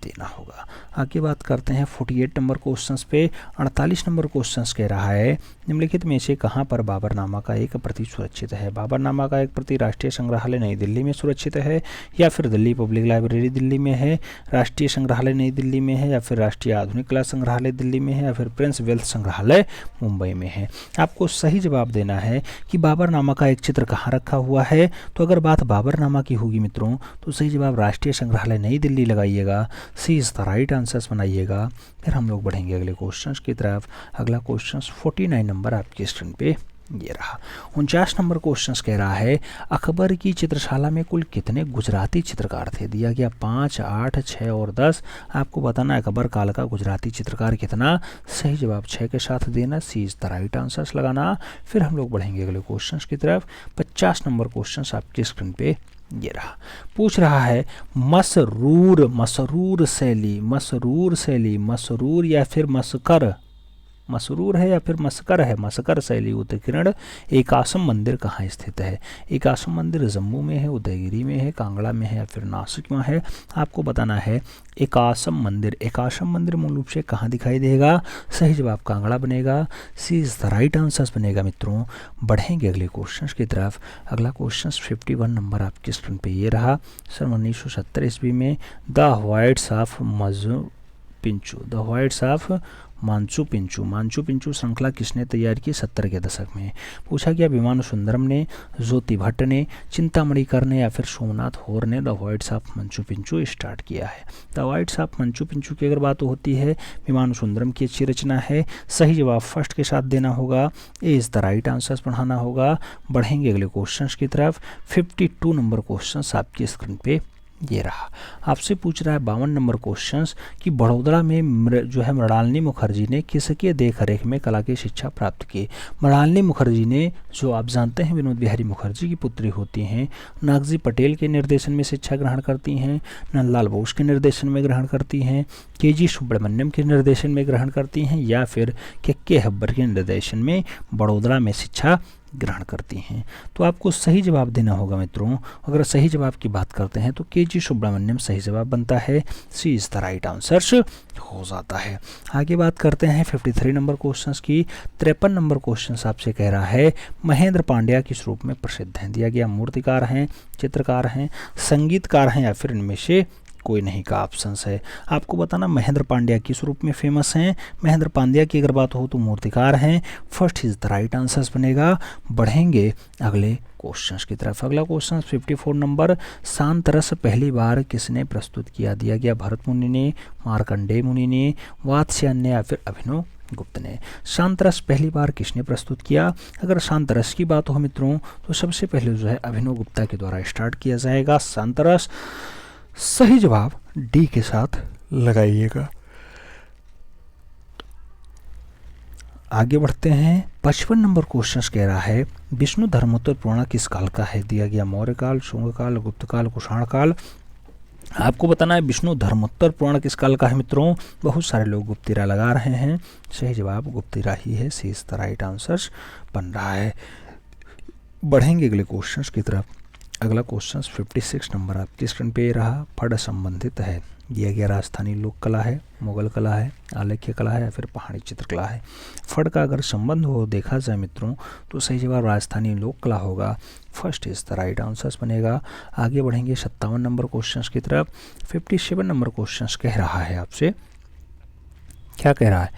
देना होगा। आगे बात करते हैं 48 नंबर क्वेश्चंस पे। 48 नंबर क्वेश्चंस कह रहा है निम्नलिखित में से कहाँ पर बाबरनामा का एक प्रति सुरक्षित है? बाबरनामा का एक प्रति राष्ट्रीय संग्रहालय नई दिल्ली में सुरक्षित है, या फिर दिल्ली पब्लिक लाइब्रेरी दिल्ली में है, राष्ट्रीय संग्रहालय नई दिल्ली में है, या फिर राष्ट्रीय आधुनिक कला संग्रहालय दिल्ली में है, या फिर प्रिंस वेल्थ संग्रहालय मुंबई में है। आपको सही जवाब देना है कि बाबरनामा का एक चित्र कहाँ रखा हुआ है। तो अगर बात बाबरनामा की होगी मित्रों, तो सही जवाब राष्ट्रीय संग्रहालय नई दिल्ली लगाइएगा, सी इज द राइट आंसर्स बनाइएगा। फिर हम लोग बढ़ेंगे अगले क्वेश्चंस की तरफ। अगला क्वेश्चन 49 नंबर आपकी स्क्रीन पे ये रहा। 49 नंबर क्वेश्चंस कह रहा है अकबर की चित्रशाला में कुल कितने गुजराती चित्रकार थे? दिया गया 5, 8, 6 और 10। आपको बताना है अकबर काल का गुजराती चित्रकार कितना। सही जवाब 6 के साथ देना, सी इज द राइट आंसर्स लगाना। फिर हम लोग बढ़ेंगे अगले क्वेश्चंस की तरफ। 50 नंबर क्वेश्चंस आपकी स्क्रीन पे ये रहा। पूछ रहा है मसरूर शैली मसरूर या फिर मस्कर, मसरूर है या फिर मस्कर है, मस्कर शैली उत्कीर्ण एकाश्रम मंदिर कहाँ स्थित है? एकाश्रम मंदिर जम्मू में है, उदयगिरी में है, कांगड़ा में है या फिर नासिक में है। आपको बताना है एकाश्रम मंदिर। एकाश्रम मंदिर मूल रूप से कहाँ दिखाई देगा? सही जवाब कांगड़ा बनेगा, सी इज द राइट आंसर्स बनेगा मित्रों। बढ़ेंगे अगले क्वेश्चन की तरफ। अगला क्वेश्चन 51 नंबर आपकी स्क्रीन पे ये रहा। सन 1970 ईस्वी में the whites of Manchu Pinchoo श्रृंखला किसने तैयार की? 70 के दशक में। पूछा गया विमानु सुंदरम ने, ज्योति भट्ट ने, चिंतामणि कर ने या फिर सोमनाथ होर ने the voids of मंचू Pinchoo start किया है? द वॉइड्स ऑफ मंचू पिंचू की अगर बात होती है, विमानु सुंदरम की अच्छी रचना है। सही जवाब फर्स्ट के साथ देना होगा, ए इज द राइट आंसर पढ़ाना होगा। बढ़ेंगे अगले क्वेश्चंस की तरफ। 52 नंबर क्वेश्चंस आपकी स्क्रीन पे ये रहा। आपसे पूछ रहा है 52 नंबर क्वेश्चंस कि बड़ौदा में जो है मृणालिनी मुखर्जी ने किसके देखरेख में कला की शिक्षा प्राप्त की? मृणालिनी मुखर्जी ने, जो आप जानते हैं विनोद बिहारी मुखर्जी की पुत्री होती हैं, नागजी पटेल के निर्देशन में शिक्षा ग्रहण करती हैं, नंदलाल बोस के निर्देशन में ग्रहण करती हैं, के.जी. सुब्रमण्यम के निर्देशन में ग्रहण करती हैं, या फिर के हब्बर के निर्देशन में बड़ौदा में शिक्षा ग्रहण करती हैं? तो आपको सही जवाब देना होगा मित्रों। अगर सही जवाब की बात करते हैं तो के.जी. सुब्रमण्यम सही जवाब बनता है, सी इज द राइट आंसर हो जाता है। आगे बात करते हैं 53 नंबर क्वेश्चंस की। 53 नंबर क्वेश्चंस आपसे कह रहा है महेंद्र पांड्या किस रूप में प्रसिद्ध हैं? दिया गया मूर्तिकार हैं, चित्रकार हैं, संगीतकार हैं या फिर इनमें से कोई नहीं का ऑप्शंस है। आपको बताना महेंद्र पांड्या किस रूप में फेमस हैं। महेंद्र पांड्या की अगर बात हो तो मूर्तिकार हैं, first is the right answer बनेगा। बढ़ेंगे अगले क्वेश्चंस की तरफ। अगला क्वेश्चन 54 नंबर, शांत रस पहली बार किसने प्रस्तुत किया? दिया गया भरत मुनि ने, मार्कंडेय मुनि ने, वात्स्यायन ने या फिर अभिनव गुप्त ने। शांत रस पहली बार किसने प्रस्तुत किया? अगर शांत रस की बात हो मित्रों तो सबसे पहले जो है अभिनव गुप्ता के द्वारा स्टार्ट किया जाएगा शांत रस। सही जवाब डी के साथ लगाइएगा। आगे बढ़ते हैं 55 नंबर क्वेश्चन कह रहा है विष्णु धर्मोत्तर पुराण किस काल का है? दिया गया मौर्य काल, शुंग काल, गुप्त काल, कुषाण काल। आपको बताना है विष्णु धर्मोत्तर पुराण किस काल का है मित्रों। बहुत सारे लोग गुप्तिरा लगा रहे हैं, सही जवाब गुप्तिरा ही है, सी इज द राइट आंसर बन रहा है। बढ़ेंगे अगले क्वेश्चन की तरफ। अगला क्वेश्चन 56 नंबर आपकी स्क्रीन पे रहा, फड़ संबंधित है। दिया गया राजस्थानी लोक कला है, मुगल कला है, आलेख्य कला है या फिर पहाड़ी चित्रकला है। फड़ का अगर संबंध हो देखा जाए मित्रों तो सही जवाब राजस्थानी लोक कला होगा, first is the right answer बनेगा। आगे बढ़ेंगे 57 नंबर क्वेश्चन की तरफ। 57 नंबर क्वेश्चन कह रहा है आपसे, क्या कह रहा है?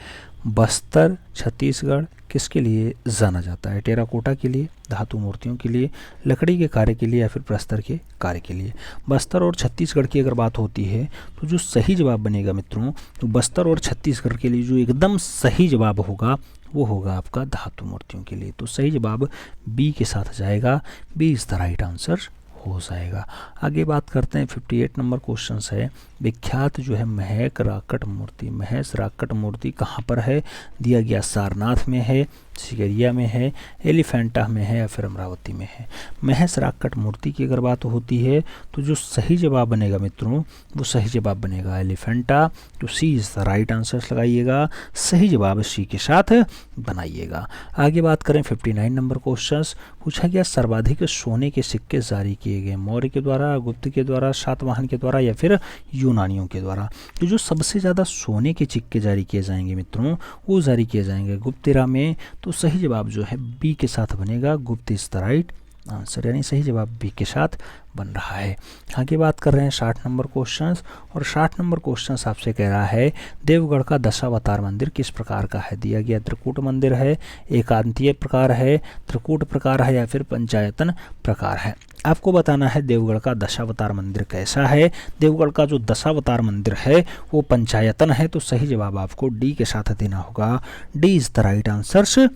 बस्तर छत्तीसगढ़ किसके लिए जाना जाता है? टेराकोटा के लिए, धातु मूर्तियों के लिए, लकड़ी के कार्य के लिए या फिर प्रस्तर के कार्य के लिए? बस्तर और छत्तीसगढ़ की अगर बात होती है तो जो सही जवाब बनेगा मित्रों, तो बस्तर और छत्तीसगढ़ के लिए जो एकदम सही जवाब होगा वो होगा आपका धातु मूर्तियों के लिए। तो सही जवाब बी के साथ जाएगा, B is the right answer हो जाएगा। आगे बात करते हैं 58 नंबर क्वेश्चन है विख्यात जो है महक राकट मूर्ति, महेश राकट मूर्ति कहाँ पर है? दिया गया सारनाथ में है, सिगरिया में है, एलिफेंटा में है या फिर अमरावती में है? महेश राकट मूर्ति की अगर बात होती है तो जो सही जवाब बनेगा मित्रों वो सही जवाब बनेगा एलिफेंटा। तो सी इज द राइट आंसर लगाइएगा, सही जवाब सी के साथ बनाइएगा। आगे बात करें 59 नंबर क्वेश्चन। पूछा गया सर्वाधिक सोने के सिक्के जारी किए गए, मौर्य के द्वारा, गुप्त के द्वारा, सातवाहन के द्वारा या फिर यूनानियों के द्वारा? तो जो सबसे ज़्यादा सोने के सिक्के जारी किए जाएंगे मित्रों वो जारी किए जाएंगे गुप्तिरा में। तो सही जवाब जो है बी के साथ बनेगा, गुप्त इज द राइट आंसर, यानी सही जवाब बी के साथ बन रहा है। आगे बात कर रहे हैं 60 नंबर क्वेश्चंस, और 60 नंबर क्वेश्चंस आपसे कह रहा है देवगढ़ का दशावतार मंदिर किस प्रकार का है? दिया गया त्रिकूट मंदिर है, एकांतीय प्रकार है, त्रिकूट प्रकार है या फिर पंचायतन प्रकार है? आपको बताना है देवगढ़ का दशावतार मंदिर कैसा है। देवगढ़ का जो दशावतार मंदिर है वो पंचायतन है, तो सही जवाब आपको डी के साथ देना होगा, D is the right answer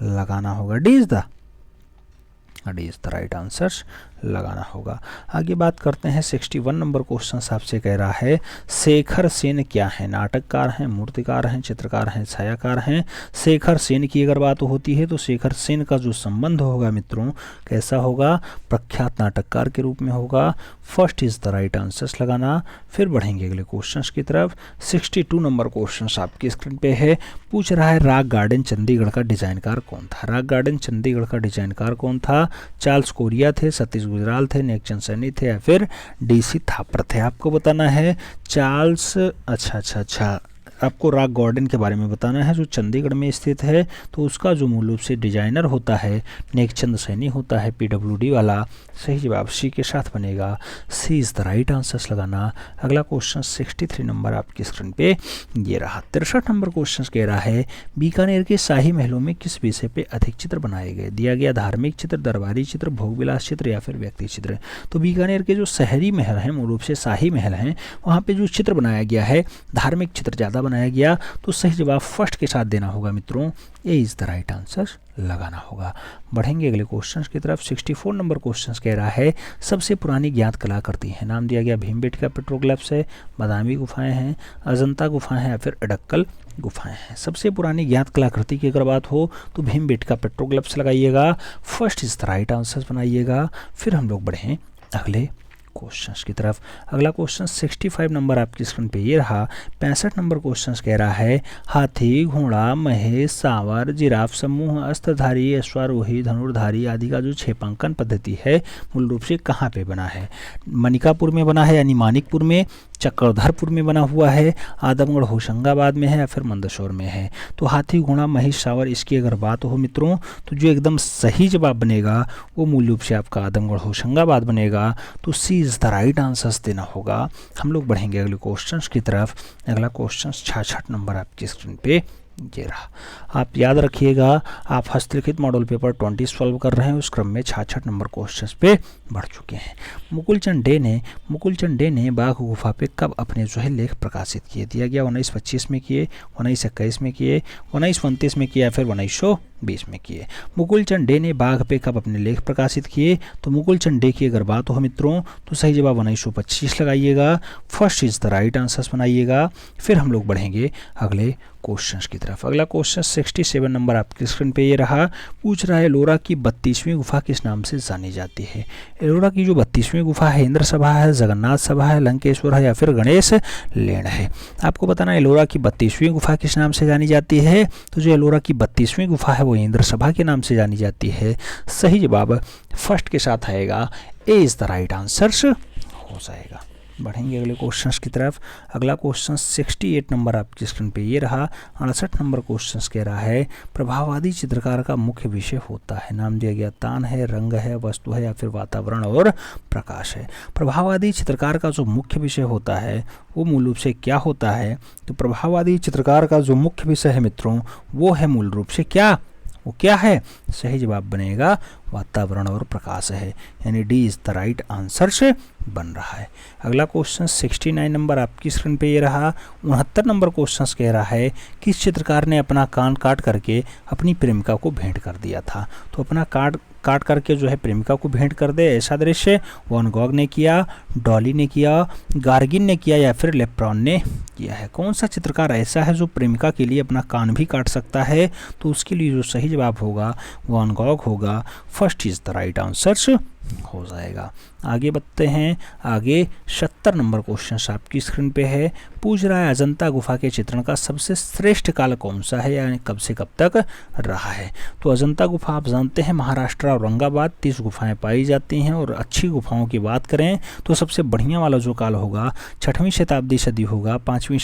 लगाना होगा, D is the right answer लगाना होगा। आगे बात करते हैं 61 नंबर क्वेश्चन आपसे कह रहा है शेखर सेन क्या है? नाटककार हैं, मूर्तिकार हैं, चित्रकार हैं, छायाकार हैं? शेखर सेन की अगर बात होती है तो शेखर सेन का जो संबंध होगा मित्रों कैसा होगा? प्रख्यात नाटककार के रूप में होगा, first is the right answer लगाना। फिर बढ़ेंगे अगले क्वेश्चन की तरफ। 62 नंबर क्वेश्चन आपकी स्क्रीन पे है। पूछ रहा है रॉक गार्डन चंडीगढ़ का डिजाइनकार कौन था? रॉक गार्डन चंडीगढ़ का डिजाइनकार कौन था? चार्ल्स कोरिया थे, सतीश गुजराल थे, नेकचंद सैनी थे या फिर डीसी थापर थे? आपको बताना है चार्ल्स, अच्छा आपको रॉक गार्डन के बारे में बताना है जो चंडीगढ़ में स्थित है। तो उसका जो मूल रूप से डिजाइनर होता है नेकचंद सैनी होता है, PWD वाला। सही जवाब सी के साथ बनेगा, सी इज़ द राइट आंसर्स लगाना। अगला क्वेश्चन 63 नंबर आपकी स्क्रीन पे ये रहा। 63 नंबर क्वेश्चन कह रहा है बीकानेर के शाही महलों में किस विषय पे अधिक चित्र बनाए गए। दिया गया धार्मिक चित्र, दरबारी चित्र, भोगविलास चित्र या फिर व्यक्ति चित्र। तो बीकानेर के जो शहरी महल हैं, मूल रूप से शाही महल हैं, वहाँ पे जो चित्र बनाया गया है धार्मिक चित्र ज़्यादा बनाया गया। तो सही जवाब फर्स्ट के साथ देना होगा मित्रों, ए इज़ द राइट आंसर लगाना होगा। बढ़ेंगे अगले क्वेश्चन की तरफ। 64 नंबर क्वेश्चन कह रहा है सबसे पुरानी ज्ञात कलाकृति है। नाम दिया गया भीमबेटका पेट्रोग्लिफ्स है, बादामी गुफाएं हैं, अजंता गुफाएं हैं या फिर अडक्कल गुफाएं हैं। सबसे पुरानी ज्ञात कलाकृति की अगर बात हो तो भीमबेटका पेट्रोग्लिफ्स लगाइएगा, first is the right answer बनाइएगा। फिर हम लोग बढ़ें अगले क्वेश्चंस की तरफ। अगला क्वेश्चन 65 नंबर आपकी स्क्रीन पे ये रहा। 65 नंबर क्वेश्चंस कह रहा है हाथी, घोड़ा, महेश, सांवर, जिराफ समूह, अस्त्रधारी, अश्वारोही, धनुर्धारी आदि का जो छेपांकन पद्धति है मूल रूप से कहाँ पे बना है। मनिकापुर में बना है यानी मानिकपुर में, चक्रधरपुर में बना हुआ है, आदमगढ़ होशंगाबाद में है या फिर मंदसौर में है। तो हाथी, घोड़ा, महिष, सांवर इसकी अगर बात हो मित्रों तो जो एकदम सही जवाब बनेगा वो मूल रूप से आपका आदमगढ़ होशंगाबाद बनेगा। तो सी इज़ द राइट आंसर्स देना होगा। हम लोग बढ़ेंगे अगले क्वेश्चन की तरफ। अगला क्वेश्चन 66 नंबर आपकी स्क्रीन पे ये रहा। आप याद रखिएगा, आप हस्तलिखित मॉडल पेपर 20 सॉल्व कर रहे हैं, उस क्रम में 66 नंबर क्वेश्चंस पे बढ़ चुके हैं। मुकुलचंद डे ने बाघ गुफा पे कब अपने जो है लेख प्रकाशित किए। दिया गया 1925 में किए, 1921 में किए, 1929 में किए या फिर 1920 में किए। मुकुलचंद डे ने बाघ पे कब अपने लेख प्रकाशित किए। तो मुकुलचंद डे की अगर बात हो मित्रों तो सही जवाब 1925 लगाइएगा, first is the right answers बनाइएगा। फिर हम लोग बढ़ेंगे अगले क्वेश्चंस की तरफ। अगला क्वेश्चन 67 नंबर आपकी स्क्रीन पे ये रहा। पूछ रहा है एलोरा की 32वीं गुफा किस नाम से जानी जाती है। एलोरा की जो 32वीं गुफा है इंद्र सभा है, जगन्नाथ सभा है, लंकेश्वर है या फिर गणेश लेण है। आपको बताना एलोरा की 32वीं गुफा किस नाम से जानी जाती है। तो जो एलोरा की 32वीं गुफा है वो इंद्र सभा के नाम से जानी जाती है। सही जवाब फर्स्ट के साथ आएगा, ए इज़ द राइट आंसर हो जाएगा। बढ़ेंगे अगले क्वेश्चंस की तरफ। अगला क्वेश्चन 68 नंबर आपकी स्क्रीन पे ये रहा। 68 नंबर क्वेश्चंस कह रहा है प्रभाववादी चित्रकार का मुख्य विषय होता है। नाम दिया गया तान है, रंग है, वस्तु है या फिर वातावरण और प्रकाश है। प्रभाववादी चित्रकार का जो मुख्य विषय होता है वो मूल रूप से क्या होता है। तो प्रभाववादी चित्रकार का जो मुख्य विषय है मित्रों वो है मूल रूप से वो क्या है। सही जवाब बनेगा वातावरण और प्रकाश है, यानी D is the right answer से बन रहा है। अगला क्वेश्चन 69 नंबर आपकी स्क्रीन पे ये रहा। 69 नंबर क्वेश्चन कह रहा है किस चित्रकार ने अपना कान काट करके अपनी प्रेमिका को भेंट कर दिया था। तो अपना काट करके जो है प्रेमिका को भेंट कर दे ऐसा दृश्य वैन गॉग ने किया, डॉली ने किया, गार्गिन ने किया या फिर लेप्रोन ने किया है। कौन सा चित्रकार ऐसा है जो प्रेमिका के लिए अपना कान भी काट सकता है। तो उसके लिए जो सही जवाब होगा वैन गॉग होगा, first is the right answer हो जाएगा। आगे बढ़ते हैं। आगे 70 नंबर क्वेश्चन आपकी स्क्रीन पे है। पूछ रहा है अजंता गुफा के चित्रण का सबसे श्रेष्ठ काल कौन सा है, यानी कब से कब तक रहा है। तो अजंता गुफा आप जानते हैं महाराष्ट्र औरंगाबाद 30 गुफाएं पाई जाती हैं। और अच्छी गुफाओं की बात करें तो सबसे बढ़िया वाला जो काल होगा 6वीं शताब्दी सदी होगा, 5वीं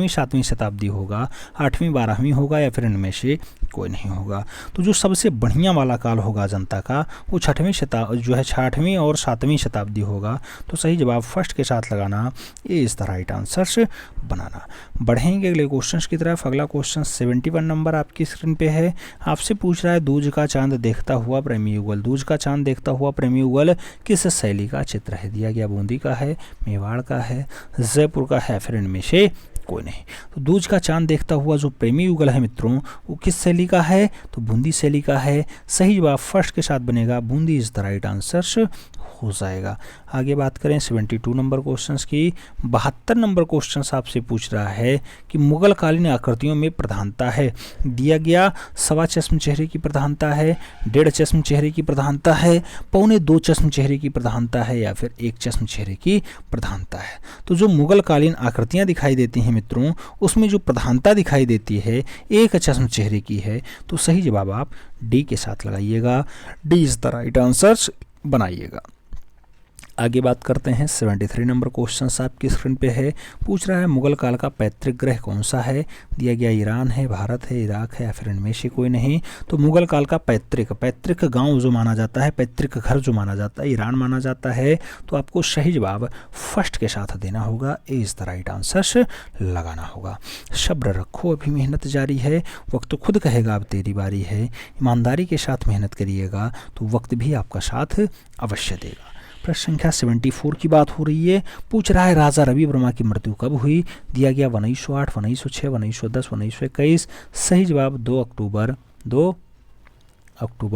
सातवीं शताब्दी होगा, 8वीं 12वीं होगा या फिर इनमें से कोई नहीं होगा। तो जो सबसे बढ़िया वाला काल होगा अजंता का वो 6वीं और 7वीं शताब्दी होगा। तो सही जवाब फर्स्ट के साथ लगाना, ये इज द राइट आंसर बनाना। बढ़ेंगे अगले क्वेश्चन की तरफ। अगला क्वेश्चन 71 नंबर आपकी स्क्रीन पे है। आपसे पूछ रहा है दूज का चांद देखता हुआ प्रेमी युगल। दूज का चांद देखता हुआ प्रेमी युगल किस शैली का चित्र है। दिया गया बूंदी का है, मेवाड़ का है, जयपुर का है, फिर इनमें से कोई नहीं। तो दूज का चांद देखता हुआ जो प्रेमी युगल है मित्रों वो किस शैली का है। तो बूंदी शैली का है। सही जवाब फर्स्ट के साथ बनेगा, Bundi is the right answer हो जाएगा। आगे बात करें 72 नंबर क्वेश्चंस की। 72 नंबर क्वेश्चंस आपसे पूछ रहा है कि मुगल कालीन आकृतियों में प्रधानता है। दिया गया 1.25 चश्म चेहरे की प्रधानता है, 1.5 चश्म चेहरे की प्रधानता है, 1.25 चश्म चेहरे की प्रधानता है या फिर 1 चश्म चेहरे की प्रधानता है। तो जो मुगल कालीन आकृतियाँ दिखाई देती हैं मित्रों उसमें जो प्रधानता दिखाई देती है 1 चश्म चेहरे की है। तो सही जवाब आप डी के साथ लगाइएगा, D is the right answer बनाइएगा। आगे बात करते हैं 73 नंबर क्वेश्चन आपकी स्क्रीन पे है। पूछ रहा है मुगल काल का पैतृक ग्रह कौन सा है। दिया गया ईरान है, भारत है, इराक है या फिर इनमें से कोई नहीं। तो मुगल काल का पैतृक गांव जो माना जाता है, पैतृक घर जो माना जाता है, ईरान माना जाता है। तो आपको सही जवाब फर्स्ट के साथ देना होगा। ए इज द राइट आंसर लगाना होगा। सब्र रखो, अभी मेहनत जारी है। वक्त खुद कहेगा अब तेरी बारी है। ईमानदारी के साथ मेहनत करिएगा तो वक्त भी आपका साथ अवश्य देगा। प्रश्न संख्या 74 की बात हो रही है। पूछ रहा है राजा रवि वर्मा की मृत्यु कब हुई। दिया गया 1908, 1906, 1910, 1921। सही जवाब 2 अक्टूबर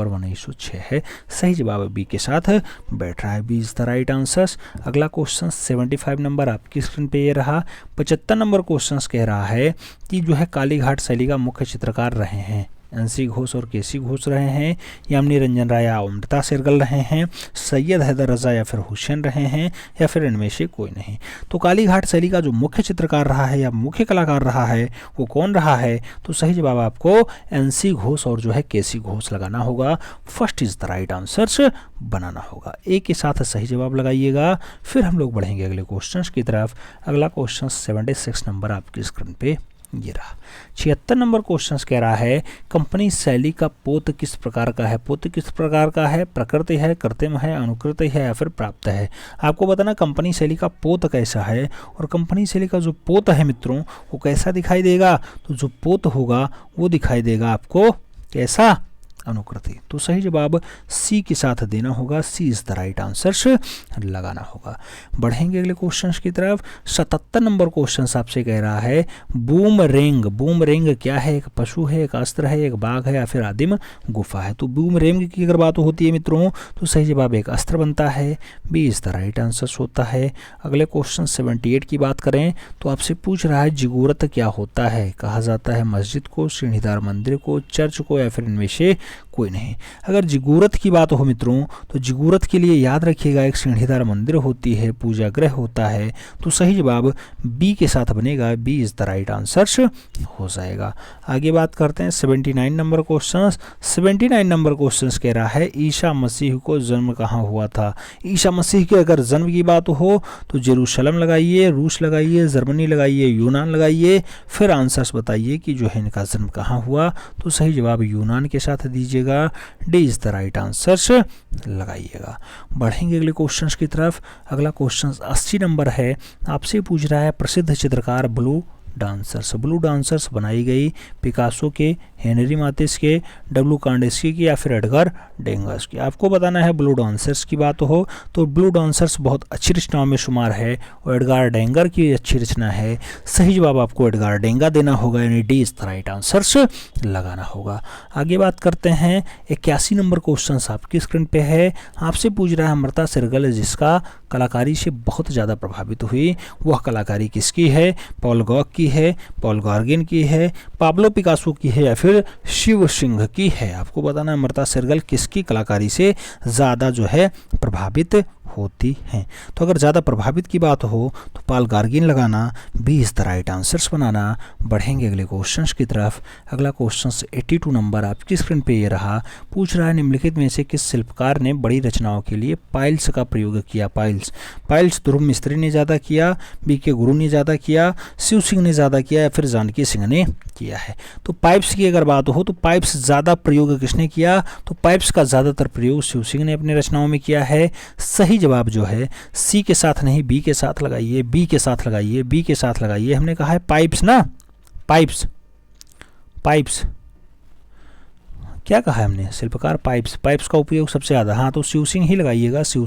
1906 है। सही जवाब बी के साथ बैठ रहा है। B is the right answer. अगला क्वेश्चन 75 नंबर आपकी स्क्रीन पे ये रहा। 75 नंबर क्वेश्चन कह रहा है कि जो है कालीघाट शैली का मुख्य चित्रकार रहे हैं एनसी घोष और केसी घोष रहे हैं, यामिनी रंजन राय या अमृता शेरगिल रहे हैं, सैयद हैदर रजा या फिर हुसैन रहे हैं या फिर इनमें से कोई नहीं। तो कालीघाट शैली का जो मुख्य चित्रकार रहा है या मुख्य कलाकार रहा है वो कौन रहा है। तो सही जवाब आपको एनसी घोष और जो है केसी घोष लगाना होगा। First is the right answer बनाना होगा। ए के साथ सही जवाब लगाइएगा। फिर हम लोग बढ़ेंगे अगले क्वेश्चन की तरफ। अगला क्वेश्चन 76 नंबर आपकी स्क्रीन पे ये रहा। 76 नंबर क्वेश्चन कह रहा है कंपनी शैली का पोत किस प्रकार का है। पोत किस प्रकार का है। प्रकृति है, कृत्रिम है, अनुकृत है या फिर प्राप्त है। आपको बताना कंपनी शैली का पोत कैसा है और कंपनी शैली का जो पोत है मित्रों वो कैसा दिखाई देगा। तो जो पोत होगा वो दिखाई देगा आपको कैसा, अनुकृति। तो सही जवाब सी के साथ देना होगा। सी इज द राइट आंसर लगाना होगा। बढ़ेंगे अगले क्वेश्चन की तरफ। 77 नंबर क्वेश्चन आपसे कह रहा है बूमरेंग। बूमरेंग क्या है। एक पशु है, एक अस्त्र है, एक बाघ है या फिर आदिम गुफा है। तो बूमरेंग की अगर बात होती है मित्रों तो सही जवाब एक अस्त्र बनता है। B is the right answer होता है। अगले क्वेश्चन 78 की बात करें तो आपसे पूछ रहा है जिगूरत क्या होता है। कहा जाता है मस्जिद को, सीढ़ीदार मंदिर को, चर्च को या फिर इनमें से कोई नहीं। अगर जिगूरत की बात हो मित्रों तो जिगूरत के लिए याद रखिएगा एक सीढ़ीदार मंदिर होती है, पूजा गृह होता है। तो सही जवाब बी के साथ बनेगा। B is the right answer हो जाएगा। आगे बात करते हैं 79 नंबर क्वेश्चन। 79 नंबर क्वेश्चन कह रहा है ईसा मसीह को जन्म कहाँ हुआ था। ईसा मसीह के अगर जन्म की बात हो तो जेरूशलम लगाइए, रूस लगाइए, जर्मनी लगाइए, यूनान लगाइए। फिर आंसर्स बताइए कि जो है इनका जन्म कहाँ हुआ। तो सही जवाब यूनान के साथ दीजिएगा। D is the right answer लगाइएगा। बढ़ेंगे अगले क्वेश्चन की तरफ। अगला क्वेश्चन 80 नंबर है। आपसे पूछ रहा है प्रसिद्ध चित्रकार ब्लू डांसर्स बनाई गई पिकासो के, हेनरी मातिस के, डब्लू कांडेस्की की या फिर एडगर डेंगर्स की। आपको बताना है ब्लू डांसर्स की बात हो तो ब्लू डांसर्स बहुत अच्छी रचनाओं में शुमार है और एडगर डेंगर की अच्छी रचना है। सही जवाब आपको एडगर डेंगा देना होगा, यानी D is the right answer लगाना होगा। आगे बात करते हैं 81 नंबर क्वेश्चन आपकी स्क्रीन पे है। आपसे पूछ रहा है अमृता शेरगिल जिसका कलाकारी से बहुत ज़्यादा प्रभावित हुई, वह कलाकारी किसकी है। पॉल गॉग की है, पॉल गॉर्गिन की है, पाब्लो पिकासो की है या फिर शिव सिंह की है। आपको बताना है अमृता शेरगिल किसकी कलाकारी से ज़्यादा जो है प्रभावित होती हैं। तो अगर ज़्यादा प्रभावित की बात हो तो पॉल गॉर्गिन लगाना। B is the right answers बनाना। बढ़ेंगे अगले क्वेश्चन की तरफ। अगला क्वेश्चन 82 नंबर आपकी स्क्रीन पे ये रहा। पूछ रहा है निम्नलिखित में से किस शिल्पकार ने बड़ी रचनाओं के लिए पाइल्स का प्रयोग किया। पाइल्स ध्रुव मिस्त्री ने ज़्यादा किया, बी के गुरु ने ज़्यादा किया, शिव सिंह ने ज़्यादा किया या फिर जानकी सिंह ने किया है। तो पाइप्स की अगर बात हो तो पाइप्स ज़्यादा प्रयोग किसने किया। तो पाइप्स का ज़्यादातर प्रयोग शिव सिंह ने अपनी रचनाओं में किया है। सही जवाब जो है सी के साथ नहीं बी के साथ लगाइए, बी के साथ लगाइए, बी के साथ लगाइए। हमने कहा है पाइप्स ना, पाइप्स क्या कहा है हमने, शिल्पकार पाइप्स का उपयोग सबसे ज़्यादा। हाँ तो शिव सिंह ही लगाइएगा, शिव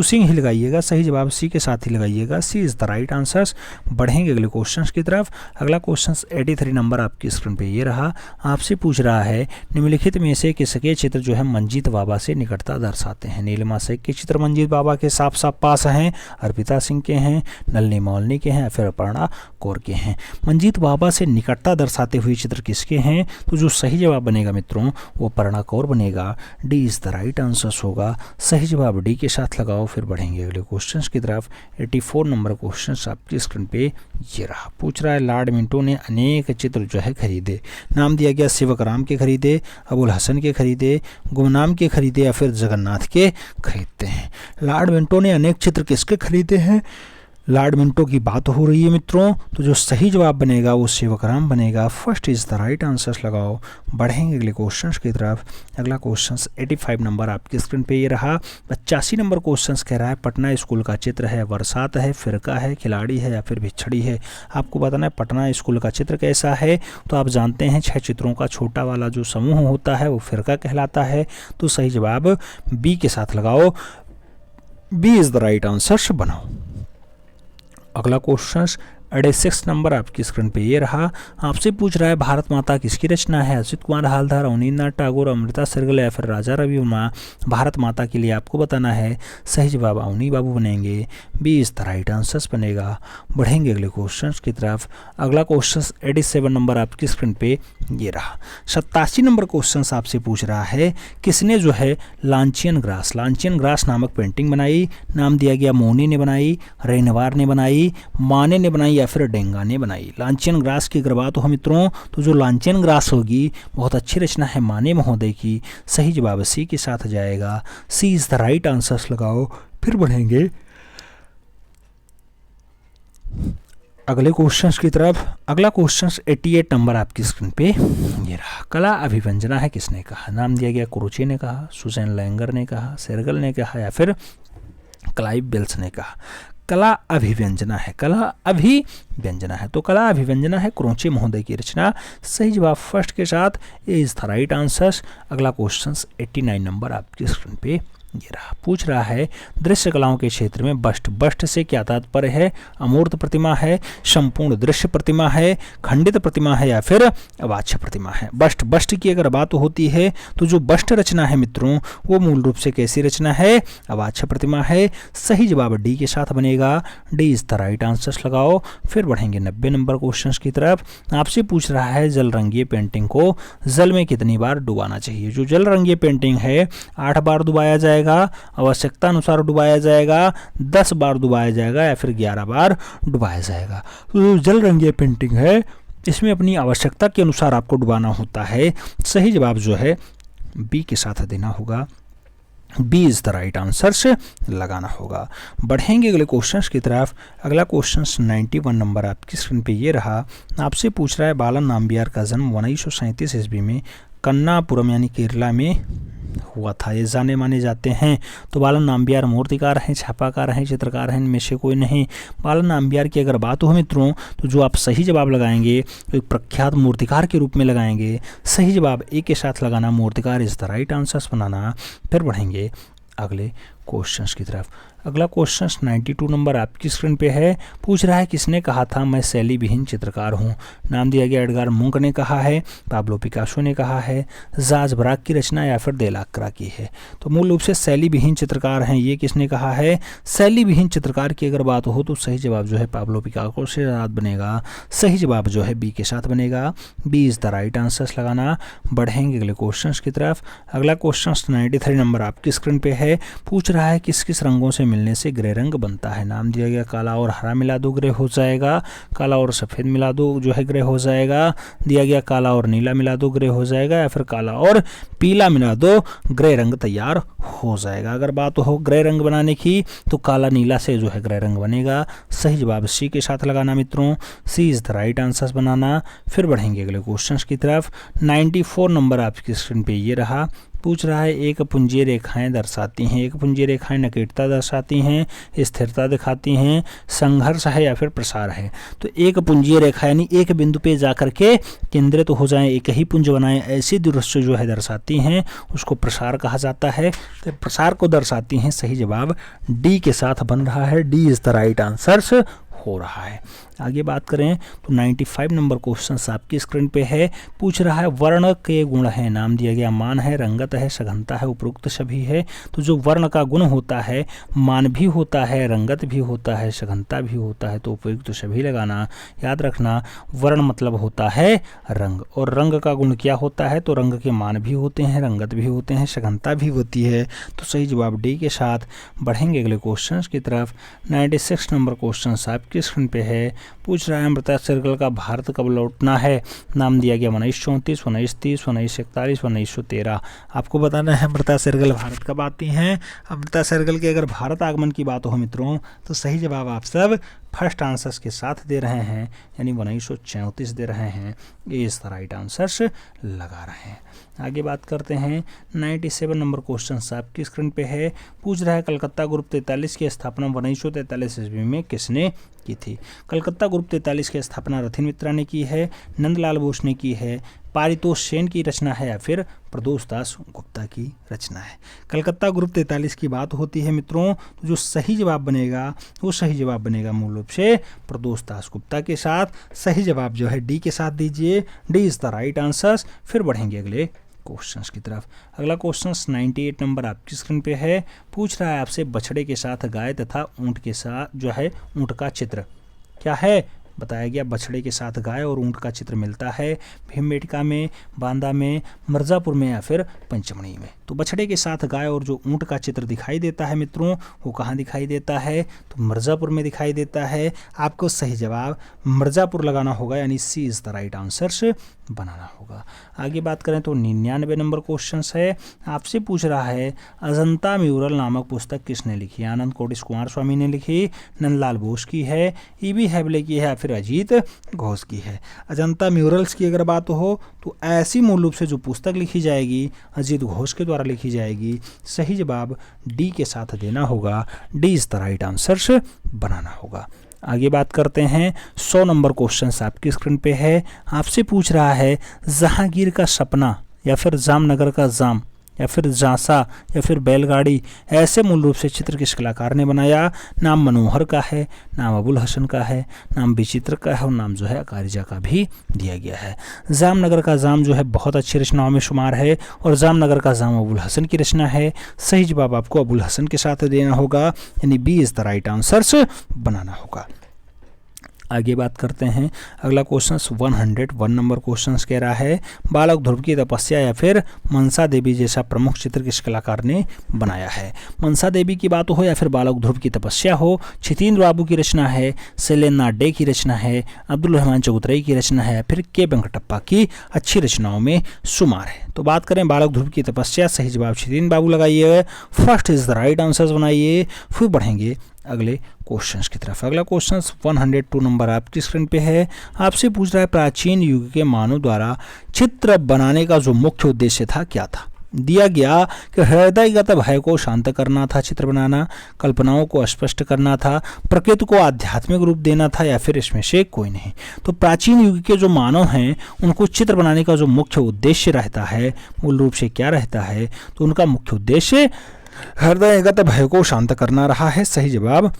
सिंह ही लगाइएगा। सही जवाब सी के साथ ही लगाइएगा। सी इज द राइट आंसर्स। बढ़ेंगे अगले क्वेश्चन की तरफ। अगला क्वेश्चन 83 नंबर आपकी स्क्रीन पे ये रहा। आपसे पूछ रहा है निम्नलिखित में से किसके चित्र जो है मंजीत बाबा से निकटता दर्शाते हैं। नीलिमा शेख के चित्र मंजीत बाबा के साफ साफ पास हैं, अर्पिता सिंह के हैं, नलिनी मौलनी के हैं या फिर अपर्णा कौर के हैं। मंजीत बाबा से निकटता दर्शाते हुए चित्र किसके हैं। तो जो सही जवाब बनेगा मित्रों वो अपर्णा कौर बनेगा। D is the right answers होगा। सही जवाब डी के साथ लगाओ, फिर बढ़ेंगे अगले क्वेश्चंस की तरफ। 84 नंबर क्वेश्चन आपकी स्क्रीन पे ये रहा। पूछ रहा है लॉर्ड मिंटो ने अनेक चित्र जो है खरीदे। नाम दिया गया सेवकराम के खरीदे, अबुल हसन के खरीदे, गुमनाम के खरीदे या फिर जगन्नाथ के खरीदते हैं। लॉर्ड मिंटो ने अनेक चित्र किसके खरीदे हैं? लॉर्ड मिंटो की बात हो रही है मित्रों, तो जो सही जवाब बनेगा वो सेवकराम बनेगा। First is the right answer लगाओ, बढ़ेंगे अगले क्वेश्चन की तरफ। अगला क्वेश्चन 85 नंबर आपकी स्क्रीन पे ये रहा। 85 नंबर क्वेश्चन कह रहा है पटना स्कूल का चित्र है, बरसात है, फिरका है, खिलाड़ी है या फिर भिछड़ी है। आपको बताना है पटना स्कूल का चित्र कैसा है। तो आप जानते हैं 6 चित्रों का छोटा वाला जो समूह होता है वो फिरका कहलाता है। तो सही जवाब बी के साथ लगाओ, B is the right answer बनाओ। अगला क्वेश्चन 86 नंबर आपकी स्क्रीन पे ये रहा। आपसे पूछ रहा है भारत माता किसकी रचना है? अच्युत कुमार हालदार, अवनींद्रनाथ टैगोर, अमृता शेरगिल या फिर राजा रवि वर्मा। भारत माता के लिए आपको बताना है, सही जवाब अवनी बाबू बनेंगे, B is the right answer बनेगा। बढ़ेंगे अगले क्वेश्चन की तरफ। अगला क्वेश्चन 87 नंबर आपकी स्क्रीन पे ये रहा। 87 नंबर क्वेश्चन आपसे पूछ रहा है किसने जो है लांचियन ग्रास नामक पेंटिंग बनाई? नाम दिया गया मोनी ने बनाई, रेनवार ने बनाई, माने ने बनाई या फिर डेंगा ने बनाई। लांचियन ग्रास की अगर बात हो मित्रों, तो जो लांचियन ग्रास होगी बहुत अच्छी रचना है माने महोदय की। सही जवाब सी के साथ जाएगा, सी इज द राइट आंसर लगाओ। फिर बढ़ेंगे अगले क्वेश्चन की तरफ। अगला क्वेश्चन 88 नंबर आपकी स्क्रीन पे ये रहा। कला अभिव्यंजना है किसने कहा? नाम दिया गया क्रोचे ने कहा, सुजैन लैंगर ने कहा, शेरगिल ने कहा या फिर क्लाइव बेल्स ने कहा। कला अभिव्यंजना है, कला अभिव्यंजना है, तो कला अभिव्यंजना है क्रोचे महोदय की रचना। सही जवाब फर्स्ट के साथ ए इज द राइट आंसर। अगला क्वेश्चन 89 नंबर आपकी स्क्रीन पे ये रहा। पूछ रहा है दृश्य कलाओं के क्षेत्र में बस्ट से क्या तात्पर्य है? अमूर्त प्रतिमा है, संपूर्ण दृश्य प्रतिमा है, खंडित प्रतिमा है या फिर अवाच्य प्रतिमा है। बस्ट की अगर बात होती है तो जो बस्ट रचना है मित्रों वो मूल रूप से कैसी रचना है? अवाच्य प्रतिमा है। सही जवाब डी के साथ बनेगा, D is the right answer लगाओ। फिर बढ़ेंगे 90 नंबर क्वेश्चन की तरफ। आपसे पूछ रहा है जल रंगीय पेंटिंग को जल में कितनी बार डुबाना चाहिए? जो जल रंगीय पेंटिंग है 8 बार डुबाया जाएगा, आवश्यकता अनुसार डुबाया जाएगा, 10 बार डुबाया जाएगा या फिर 11 बार डुबाया जाएगा। तो जल रंगीय पेंटिंग है इसमें अपनी आवश्यकता के अनुसार आपको डुबाना होता है। सही जवाब जो है बी के साथ देना होगा, B is the right answer से लगाना होगा। बढ़ेंगे अगले क्वेश्चन की तरफ। अगला क्वेश्चन 91 नंबर आपकी स्क्रीन पे ये रहा। आपसे पूछ रहा है बालन नाम्बियार का जन्म 1937 ईस्वी में कन्नापुरम यानी केरला में हुआ था। ये जाने माने जाते हैं। तो बालन नाम्बियार मूर्तिकार हैं, छापाकार हैं, चित्रकार हैं, इनमें से कोई नहीं। बालन नाम्बियार की अगर बात हो मित्रों तो जो आप सही जवाब लगाएंगे तो एक प्रख्यात मूर्तिकार के रूप में लगाएंगे। सही जवाब ए के साथ लगाना, मूर्तिकार इज द राइट आंसर बनाना। फिर बढ़ेंगे अगले क्वेश्चंस की तरफ। अगला क्वेश्चन 92 नंबर आपकी स्क्रीन पे है। पूछ रहा है किसने कहा था मैं शैली विहीन चित्रकार हूँ? नाम दिया गया एडगार मुंक ने कहा है, पाब्लो पिकासो ने कहा है, जाज ब्राक की रचना या फिर देलाक्रा की है। तो मूल रूप से शैली विहीन चित्रकार हैं, ये किसने कहा है? शैली विहीन चित्रकार की अगर बात हो तो सही जवाब जो है पाब्लो पिकासो से याद बनेगा। सही जवाब जो है बी के साथ बनेगा, B is the right answer लगाना। बढ़ेंगे अगले क्वेश्चन की तरफ। अगला क्वेश्चन 93 नंबर आपकी स्क्रीन पे है। पूछ रहा है किस किस रंगों से मिलने से ग्रे रंग बनता है? नाम दिया गया काला और हरा मिला दो ग्रे हो जाएगा, काला और सफ़ेद मिला दो जो है ग्रे हो जाएगा, दिया गया काला और नीला मिला दो ग्रे हो जाएगा या फिर काला और पीला मिला दो ग्रे रंग तैयार हो जाएगा। अगर बात हो ग्रे रंग बनाने की तो काला नीला से जो है ग्रे रंग बनेगा। सही जवाब सी के साथ लगाना मित्रों, सी इज द राइट आंसर बनाना। फिर बढ़ेंगे अगले क्वेश्चन की तरफ। 94 नंबर आपकी स्क्रीन पे ये रहा। पूछ रहा है एक पुंजीय रेखाएं दर्शाती हैं, एक पुंजीय रेखाएं नकेटता दर्शाती हैं, स्थिरता दिखाती हैं, संघर्ष है या फिर प्रसार है। तो एक पुंजीय रेखा यानी एक बिंदु पे जाकर के केंद्रित हो जाएं, एक ही पुंज बनाएं, ऐसी दृश्य जो है दर्शाती हैं उसको प्रसार कहा जाता है। तो प्रसार को दर्शाती हैं। सही जवाब डी के साथ बन रहा है, D is the right answer हो रहा है। आगे बात करें तो 95 नंबर क्वेश्चन आपकी स्क्रीन पे है। पूछ रहा है वर्ण के गुण है, नाम दिया गया मान है, रंगत है, सघनता है, उपरोक्त सभी है। तो जो वर्ण का गुण होता है, मान भी होता है, रंगत भी होता है, सघनता भी होता है, तो उपयुक्त सभी लगाना। याद रखना वर्ण मतलब होता है रंग, और रंग का गुण क्या होता है, तो रंग के मान भी होते हैं, रंगत भी होते हैं, सघनता भी होती है। तो सही जवाब डी के साथ बढ़ेंगे अगले क्वेश्चन की तरफ। 96 नंबर क्वेश्चन आपकी स्क्रीन पे है। पूछ रहा है अमृता सर्कल का भारत कब लौटना है, नाम दिया गया 1934, 1930, 1941, 1913। आपको बताना है अमृता सर्कल भारत कब आती हैं। अमृता सर्कल के अगर भारत आगमन की बात हो मित्रों, तो सही जवाब आप सब फर्स्ट आंसर्स के साथ दे रहे हैं, यानी 1934 दे रहे हैं। ये इस तरह राइट आंसर्स लगा रहे हैं। आगे बात करते हैं 97 नंबर क्वेश्चन आपकी स्क्रीन पे है। पूछ रहा है कलकत्ता ग्रुप 43 की स्थापना 1943 ईस्वी में किसने की थी। कलकत्ता ग्रुप 43 की स्थापना रथिन मित्रा ने की है, नंदलाल बोस ने की है, पारितोष सेन की रचना है, या फिर प्रदोष दास गुप्ता की रचना है। कलकत्ता ग्रुप 43 की बात होती है मित्रों, तो जो सही जवाब बनेगा वो सही जवाब बनेगा मूल रूप से प्रदोष दास गुप्ता के साथ। सही जवाब जो है डी के साथ दीजिए, D is the right answer. फिर बढ़ेंगे अगले क्वेश्चंस की तरफ। अगला क्वेश्चन 98 नंबर आपकी स्क्रीन पे है। पूछ रहा है आपसे बछड़े के साथ गाय तथा ऊंट के साथ जो है ऊंट का चित्र क्या है। बताया गया बछड़े के साथ गाय और ऊंट का चित्र मिलता है भीमबेटका में, बांदा में, मिर्ज़ापुर में, या फिर पंचमढ़ी में। तो बछड़े के साथ गाय और जो ऊंट का चित्र दिखाई देता है मित्रों, वो कहाँ दिखाई देता है, तो मिर्ज़ापुर में दिखाई देता है। आपको सही जवाब मिर्ज़ापुर लगाना होगा, यानी सी इज द राइट आंसर बनाना होगा। आगे बात करें तो 99 नंबर क्वेश्चन है। आपसे पूछ रहा है अजंता म्यूरल नामक पुस्तक किसने लिखी। आनंद कोटिस कुमार स्वामी ने लिखी, नंदलाल बोस की है, ई.बी. हैबले की है, या फिर अजीत घोष की है। अजंता म्यूरल्स की अगर बात हो तो ऐसी मूल रूप से जो पुस्तक लिखी जाएगी अजीत घोष के द्वारा लिखी जाएगी। सही जवाब डी के साथ देना होगा, D is the right answer बनाना होगा। आगे बात करते हैं 100 नंबर क्वेश्चन आपकी स्क्रीन पे है। आपसे पूछ रहा है जहांगीर का सपना, या फिर जामनगर का जाम, या फिर झांसा, या फिर बैलगाड़ी, ऐसे मूल रूप से चित्र किस कलाकार ने बनाया। नाम मनोहर का है, नाम अबुल हसन का है, नाम विचित्र का है, और नाम जो है अकारिजा का भी दिया गया है। जामनगर का जाम जो है बहुत अच्छी रचनाओं में शुमार है, और जामनगर का जाम अबुल हसन की रचना है। सही जवाब आपको अबुल हसन के साथ देना होगा, यानी B is the right answer बनाना होगा। आगे बात करते हैं अगला क्वेश्चन 101 नंबर क्वेश्चन कह रहा है बालक ध्रुव की तपस्या या फिर मनसा देवी जैसा प्रमुख चित्र किस कलाकार ने बनाया है। मनसा देवी की बात हो या फिर बालक ध्रुव की तपस्या हो, छितेंद्र बाबू की रचना है, शैलेन्द्र डे की रचना है, अब्दुल रहमान चौधरी की रचना है, फिर के वेंकटप्पा की अच्छी रचनाओं में शुमार है। तो बात करें बालक ध्रुव की तपस्या, सही जवाब छितेंद्र बाबू लगाइए, first is the right answer बनाइए। फिर बढ़ेंगे अगले क्वेश्चंस की तरफ। अगला क्वेश्चन 102 नंबर आपकी स्क्रीन पे है। आपसे पूछ रहा है प्राचीन युग के मानव द्वारा चित्र बनाने का जो मुख्य उद्देश्य था क्या था। दिया गया कि हृदयगत भय को शांत करना था चित्र बनाना, कल्पनाओं को स्पष्ट करना था, प्रकृति को आध्यात्मिक रूप देना था, या फिर इसमें से कोई नहीं। तो प्राचीन युग के जो मानव हैं उनको चित्र बनाने का जो मुख्य उद्देश्य रहता है मूल रूप से क्या रहता है, तो उनका मुख्य उद्देश्य हृदयगत भय को शांत करना रहा है। सही जवाब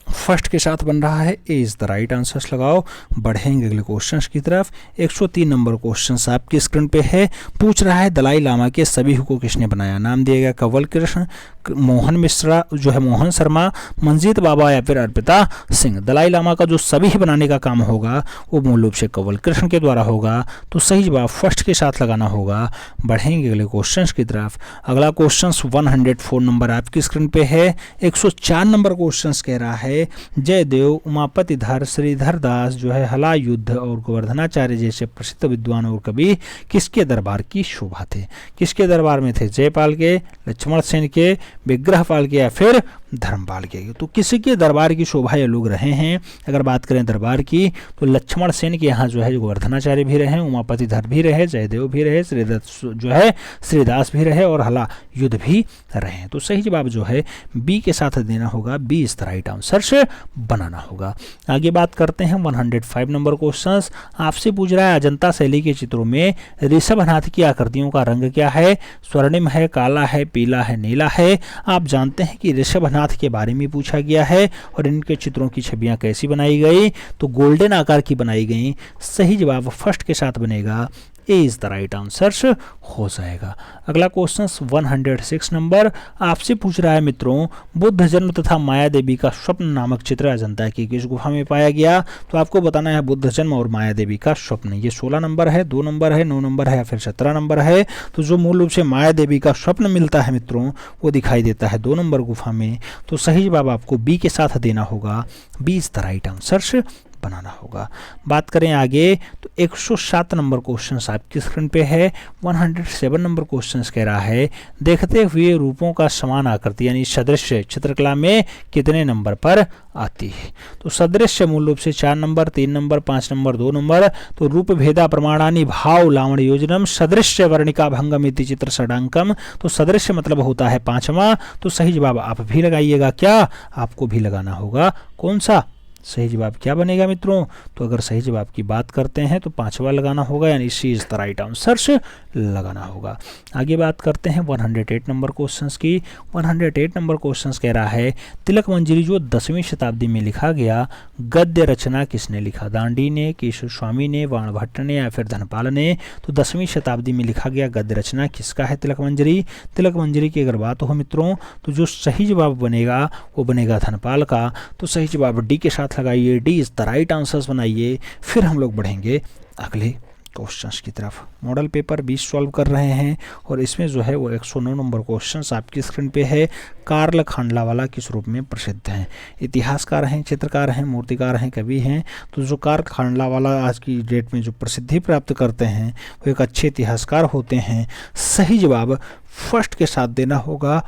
फर्स्ट के साथ बन रहा है, ए इज द राइट आंसर लगाओ। बढ़ेंगे अगले क्वेश्चंस की तरफ। 103 नंबर क्वेश्चन आपकी स्क्रीन पे है। पूछ रहा है दलाई लामा के सभी को किसने बनाया। नाम दिया गया कंवल कृष्ण, मोहन मिश्रा जो है मोहन शर्मा, मंजीत बाबा, या फिर अर्पिता सिंह। दलाई लामा का जो सभी बनाने का काम होगा वो मूल रूप से कंवल कृष्ण के द्वारा होगा। तो सही जवाब फर्स्ट के साथ लगाना होगा। बढ़ेंगे अगले क्वेश्चन की तरफ। अगला क्वेश्चन 104 नंबर आपकी स्क्रीन पे है। 104 नंबर क्वेश्चन कह रहा है जयदेव, उमापतिधर, श्रीधर दास जो है हलायुद्ध और गोवर्धनाचार्य जैसे प्रसिद्ध विद्वान और कवि किसके दरबार की शोभा थे। किसके दरबार में थे। जयपाल के, लक्ष्मण सेन के, विग्रहपाल के, या फिर धर्मपाल के। तो किसी के दरबार की शोभा ये लोग रहे हैं। अगर बात करें दरबार की तो लक्ष्मण सेन के यहाँ जो है गोवर्धनाचार्य भी रहे, उमापतिधर भी रहे, जयदेव भी रहे, जो है श्रीदास भी रहे, और हला युद्ध भी रहे। तो सही जवाब जो है बी के साथ देना होगा, B is the right answer search बनाना होगा। आगे बात करते हैं 105 नंबर क्वेश्चन। आपसे पूछ रहा है अजंता शैली के चित्रों में ऋषभ हाथ की आकृतियों का रंग क्या है? स्वर्णिम है, काला है, पीला है, नीला है। आप जानते हैं कि ऋषभनाथ के बारे में पूछा गया है और इनके चित्रों की छवियां कैसी बनाई गई? तो गोल्डन आकार की बनाई गई। सही जवाब फर्स्ट के साथ बनेगा, ए इज द राइट आंसर हो जाएगा। अगला क्वेश्चन 106 नंबर आपसे पूछ रहा है मित्रों, बुद्ध जन्म तथा माया देवी का स्वप्न नामक चित्र अजंता की किस गुफा में पाया गया? तो आपको बताना है बुद्ध जन्म और माया देवी का स्वप्न। ये 16 नंबर है, 2 नंबर है, 9 नंबर है या फिर 17 नंबर है। तो जो मूल रूप से माया देवी का स्वप्न मिलता है मित्रों, वो दिखाई देता है 2 नंबर गुफा में। तो सही जवाब आपको बी के साथ देना होगा, B is the right answer बनाना होगा। बात करें आगे तो 107 नंबर क्वेश्चन आपकी स्क्रीन पे है। 107 नंबर क्वेश्चन कह रहा है देखते हुए रूपों का समान आकृति यानी सदृश्य चित्रकला में कितने नंबर पर आती है? तो सदृश्य मूल रूप से 4 नंबर, 3 नंबर, 5 नंबर, 2 नंबर। तो रूप भेदा प्रमाणानि भाव लावण योजनम सदृश्य वर्णिका भंगमिति चित्र षडांकम। तो सदृश्य मतलब होता है 5वां। तो सही जवाब आप भी लगाइएगा, क्या आपको भी लगाना होगा, कौन सा? सही जवाब क्या बनेगा मित्रों? तो अगर सही जवाब की बात करते हैं तो 5वां लगाना होगा, यानी सी इज द राइट आंसर लगाना होगा। आगे बात करते हैं 108 नंबर क्वेश्चंस की। 108 नंबर क्वेश्चंस कह रहा है तिलक मंजरी जो 10वीं शताब्दी में लिखा गया गद्य रचना किसने लिखा? दांडी ने, केशव स्वामी ने, बाणभट्ट ने या फिर धनपाल ने? तो 10वीं शताब्दी में लिखा गया गद्य रचना किसका है? तिलक मंजरी। तिलक मंजरी की अगर बात हो मित्रों तो जो सही जवाब बनेगा वो बनेगा धनपाल का। तो सही जवाब डी के साथ लगाइए, D is the right answer बनाइए। फिर हम लोग बढ़ेंगे अगले क्वेश्चंस की तरफ। मॉडल पेपर 20 सॉल्व कर रहे हैं और इसमें जो है वो 109 नंबर क्वेश्चंस आपकी स्क्रीन पे है। कार्ल खांडलावाला किस रूप में प्रसिद्ध हैं? इतिहासकार हैं, चित्रकार हैं, मूर्तिकार हैं, कवि हैं। तो जो कार्ल खांडलावाला आज की डेट में जो प्रसिद्धि प्राप्त करते हैं वो एक अच्छे इतिहासकार होते हैं। सही जवाब फर्स्ट के साथ देना होगा,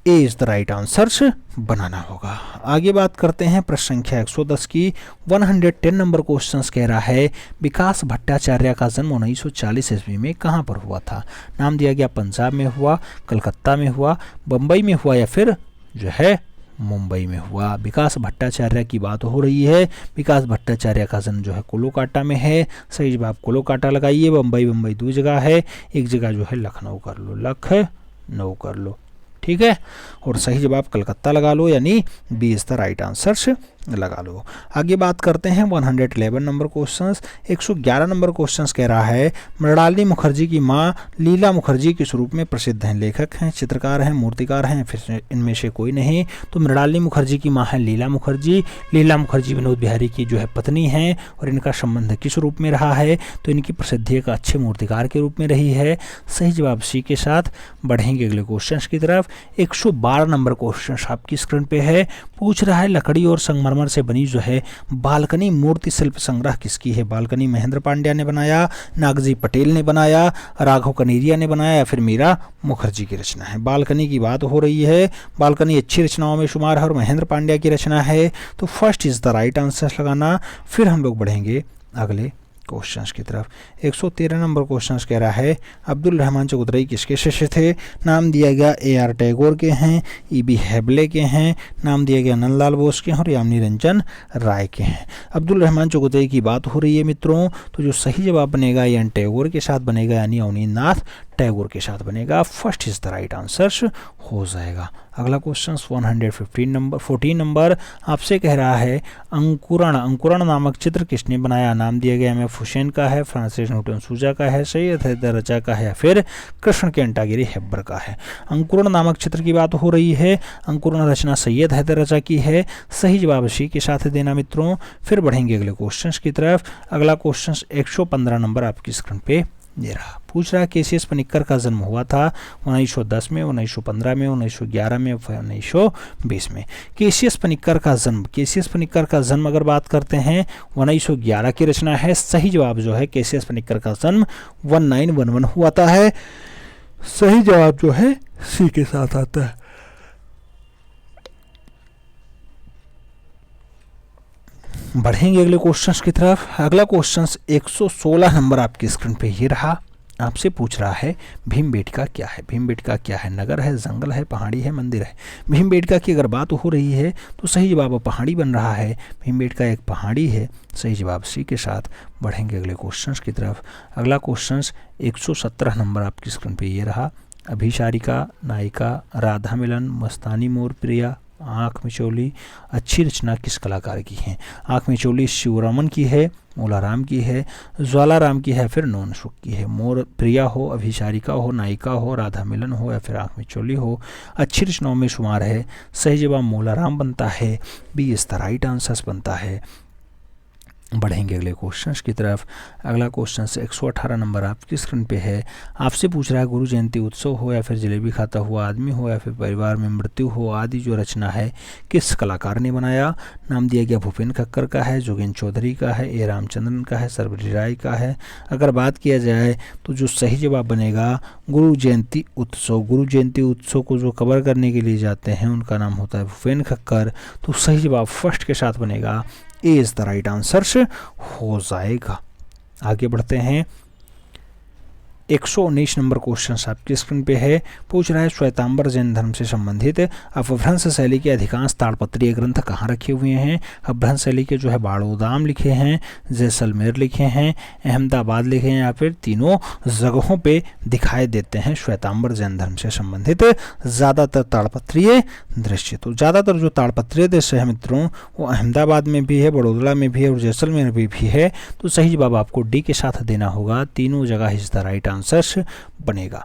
ए इज द राइट आंसर बनाना होगा। आगे बात करते हैं प्रश्न संख्या 110 की। 110 नंबर क्वेश्चन कह रहा है विकास भट्टाचार्य का जन्म 1940 ईस्वी में कहाँ पर हुआ था? नाम दिया गया पंजाब में हुआ, कलकत्ता में हुआ, बम्बई में हुआ या फिर जो है मुंबई में हुआ। विकास भट्टाचार्य की बात हो रही है। विकास भट्टाचार्य का जन्म जो है कोलोकाटा में है। सही जवाब कोलोकाटा लगाइए। बम्बई 2 जगह है, एक जगह जो है लखनऊ कर लो, लखनऊ कर लो, ठीक है। और सही जवाब कलकत्ता लगा लो, यानी B is the right answer लगा लो। आगे बात करते हैं 111 नंबर क्वेश्चंस। 111 नंबर क्वेश्चंस कह रहा है मृणालिनी मुखर्जी की मां लीला मुखर्जी किस रूप में प्रसिद्ध हैं? लेखक हैं, चित्रकार हैं, मूर्तिकार हैं, फिर इनमें से कोई नहीं। तो मृणालिनी मुखर्जी की मां है लीला मुखर्जी। लीला मुखर्जी विनोद बिहारी की जो है पत्नी हैं और इनका संबंध किस रूप में रहा है? तो इनकी प्रसिद्धि एक अच्छे मूर्तिकार के रूप में रही है। सही जवाब सी के साथ। बढ़ेंगे अगले क्वेश्चन की तरफ। 112 नंबर क्वेश्चन आपकी स्क्रीन पे है। पूछ रहा है लकड़ी और संगमरमर से बनी जो है बालकनी मूर्ति शिल्प संग्रह किसकी है? बालकनी महेंद्र पांड्या ने बनाया, नागजी पटेल ने बनाया, राघव कनेरिया ने बनाया या फिर मीरा मुखर्जी की रचना है? बालकनी की बात हो रही है। बालकनी अच्छी रचनाओं में शुमार है और महेंद्र पांड्या की रचना है। तो first is the right answer लगाना। फिर हम लोग बढ़ेंगे अगले क्वेश्चंस की तरफ। 113 नंबर क्वेश्चंस कह रहा है अब्दुल रहमान चौधरी किसके शिष्य थे? नाम दिया गया AR टैगोर के हैं, EB हेबले के हैं, नाम दिया गया नंदलाल बोस के हैं और यामिनी रंजन राय के हैं। अब्दुल रहमान चौधरी की बात हो रही है मित्रों, तो जो सही जवाब बनेगा एन टैगोर के साथ बनेगा, यानी अवनींद्रनाथ टैगोर के साथ बनेगा। First is the right answer हो जाएगा। अगला क्वेश्चन 14 नंबर आपसे कह रहा है अंकुरण नामक चित्र किसने बनाया? नाम दिया गया MF हुसैन का है, फ्रांसिस न्यूटन सूजा का है, सैयद हैदर रचा का है या फिर कृष्ण केंटागिरी हेब्बर का है? अंकुरण नामक चित्र की बात हो रही है। अंकुरण रचना सैयद हैदर रचा की है। सही जवाब सी के साथ देना मित्रों। फिर बढ़ेंगे अगले क्वेश्चन की तरफ। अगला क्वेश्चन 115 नंबर आपकी स्क्रीन पे ये रहा। पूछ रहा है केसीएस पनिक्कर का जन्म हुआ था 1910 में, 1915 में, 1911 में, 1920 में। केसीएस पनिक्कर का जन्म अगर बात करते हैं 1911 की रचना है। सही जवाब जो है केसीएस पनिक्कर का जन्म 1911 हुआ था है। सही जवाब जो है सी के साथ आता है। बढ़ेंगे अगले क्वेश्चंस की तरफ। अगला क्वेश्चन 116 नंबर आपकी स्क्रीन पे ये रहा। आपसे पूछ रहा है भीमबेटका क्या है। भीमबेटका क्या है? नगर है, जंगल है, पहाड़ी है, मंदिर है। भीमबेटका की अगर बात हो रही है तो सही जवाब पहाड़ी बन रहा है। भीमबेटका एक पहाड़ी है। सही जवाब सी के साथ बढ़ेंगे अगले क्वेश्चंस की तरफ। अगला क्वेश्चंस 117 नंबर आपकी स्क्रीन पे ये रहा। अभिसारिका, नायिका, राधा मिलन, मस्तानी मोर, प्रिया, आँख मिचौली, अच्छी रचना किस कलाकार की है? आँख मिचौली शिवरामन की है, मोलाराम की है, ज्वालाराम की है, फिर नौन शुक की है। मोर प्रिया हो, अभिसारिका हो, नायिका हो, राधा मिलन हो या फिर आँख मिचौली हो, अच्छी रचनाओं में शुमार है। सही जवाब मोलाराम बनता है। B is the right answer बनता है। बढ़ेंगे अगले क्वेश्चंस की तरफ। अगला क्वेश्चन 118 नंबर आपकी स्क्रीन पे है। आपसे पूछ रहा है गुरु जयंती उत्सव हो या फिर जलेबी खाता हुआ आदमी हो या फिर परिवार में मृत्यु हो आदि जो रचना है किस कलाकार ने बनाया? नाम दिया गया भूपेन खक्कर का है, जोगेंद्र चौधरी का है, ए रामचंद्रन का है, सर्वरी राय का है। अगर बात किया जाए तो जो सही जवाब बनेगा गुरु जयंती उत्सव। गुरु जयंती उत्सव को जो कवर करने के लिए जाते हैं उनका नाम होता है भूपेन खक्कर। तो सही जवाब फर्स्ट के साथ बनेगा, ए इज द राइट आंसर हो जाएगा। आगे बढ़ते हैं। 119 नंबर क्वेश्चन आपकी स्क्रीन पे है। पूछ रहा है श्वेतांबर जैन धर्म से संबंधित अपभ्रंश शैली के अधिकांश ताड़पत्रीय ग्रंथ कहाँ रखे हुए हैं? अपभ्रंश शैली के जो है बाड़ोदाम लिखे हैं, जैसलमेर लिखे हैं, अहमदाबाद लिखे हैं या फिर तीनों जगहों पे दिखाई देते हैं श्वेतांबर जैन धर्म से संबंधित ज़्यादातर ताड़पत्रीय दृश्य। तो ज़्यादातर जो ताड़पत्रीय दृश्य है मित्रों वो अहमदाबाद में भी है, बड़ोदरा में भी है और जैसलमेर में भी है। तो सही जवाब आपको डी के साथ देना होगा। तीनों जगह इज द राइट आंसर बनेगा।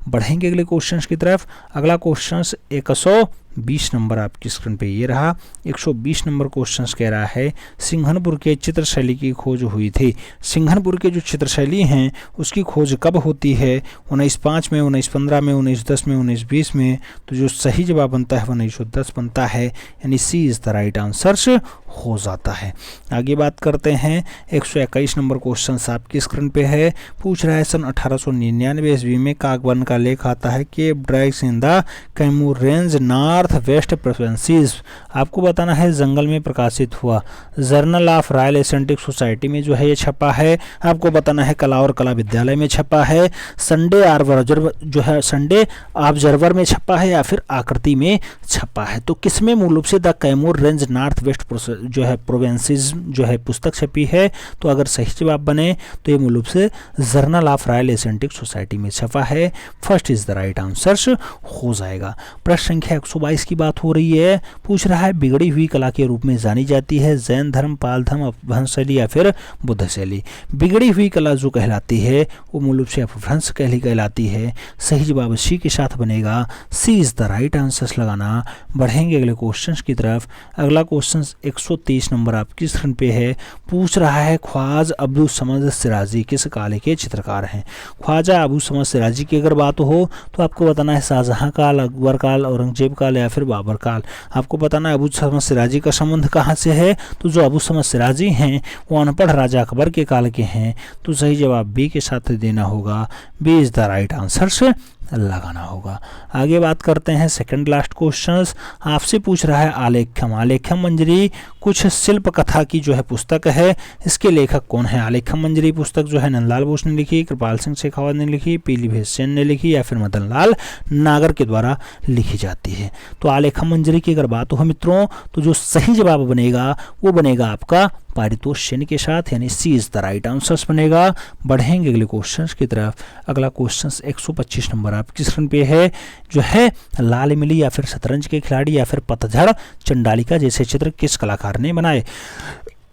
बढ़ेंगे अगले क्वेश्चंस की तरफ। अगला क्वेश्चंस 120 नंबर आपकी स्क्रीन पे ये रहा। 120 नंबर क्वेश्चंस कह रहा है सिंघनपुर के चित्रशैली की खोज हुई थी। सिंघनपुर के जो चित्रशैली हैं उसकी खोज कब होती है? 1905 में, 1915 में, 1910 में, 1920 में। तो जो सही जवाब बनता है 1910 बनता है, यानी सी इज द राइट आंसर हो जाता है। आगे बात करते हैं। 121 नंबर क्वेश्चन आपकी स्क्रीन पे है। पूछ रहा है सन 1899 ईस्वी में काकवन का लेख आता है कि drags in the Kaimur range north west provinces. आपको बताना है जंगल में प्रकाशित हुआ। Journal of royal Asiatic society में जो है ये छपा है। आपको बताना है कला और कला विद्यालय में छपा है, संडे ऑब्जर्वर जो है संडे ऑब्जर्वर में छपा है या फिर आकृति में छपा है। तो किसमें मूल रूप से the Kaimur range north west जो है प्रोविंसेस जो है पुस्तक छपी है? तो अगर सही जवाब बने तो ये मूल रूप से journal of royal Asiatic society में छपा है। First is the right answer हो जाएगा। प्रश्न संख्या 122 की बात हो रही है। पूछ रहा है बिगड़ी हुई कला के रूप में जानी जाती है जैन धर्म, पाल धर्म, अपभ्रंश शैली या फिर बुद्ध शैली। बिगड़ी हुई कला जो कहलाती है वो मूल रूप से अपभ्रंश शैली कहलाती है। सही जवाब सी के साथ बनेगा। सी इज द राइट आंसर लगाना। बढ़ेंगे अगले क्वेश्चन की तरफ। अगला क्वेश्चन 123 नंबर आपकी स्क्रीन पे है। पूछ रहा है ख्वाजा अबू समद सिराजी किस काल के चित्रकार हैं? ख्वाजा अबू समद सिराजी की अगर बात हो तो आपको बताना है शाहजहां काल, अकबर काल, औरंगजेब काल या फिर बाबर काल। आपको बताना है अबू समद सिराजी का संबंध कहाँ से है? तो जो अबू समद सिराजी हैं वो अनपढ़ राजा अकबर के काल के हैं। तो सही जवाब बी के साथ देना होगा। B is the right answer लगाना होगा। आगे बात करते हैं सेकंड लास्ट क्वेश्चंस। आपसे पूछ रहा है आलेख्यम। आलेख्यम मंजरी कुछ शिल्प कथा की जो है पुस्तक है। इसके लेखक कौन है? आलेख्यम मंजरी पुस्तक जो है नंदलाल बोस ने लिखी, कृपाल सिंह शेखावत ने लिखी, पीलीभीत सेन ने लिखी या फिर मदन लाल नागर के द्वारा लिखी जाती है। तो आलेख्यम मंजरी की अगर बात हो मित्रों तो जो सही जवाब बनेगा वो बनेगा आपका पारितोष सेन के साथ, यानी सी इज द राइट आंसर बनेगा। बढ़ेंगे अगले क्वेश्चन की तरफ। अगला क्वेश्चन 125 नंबर आपकी स्क्रीन पे है। जो है लाल इमली या फिर शतरंज के खिलाड़ी या फिर पतझड़ चंडालिका जैसे चित्र किस कलाकार ने बनाए?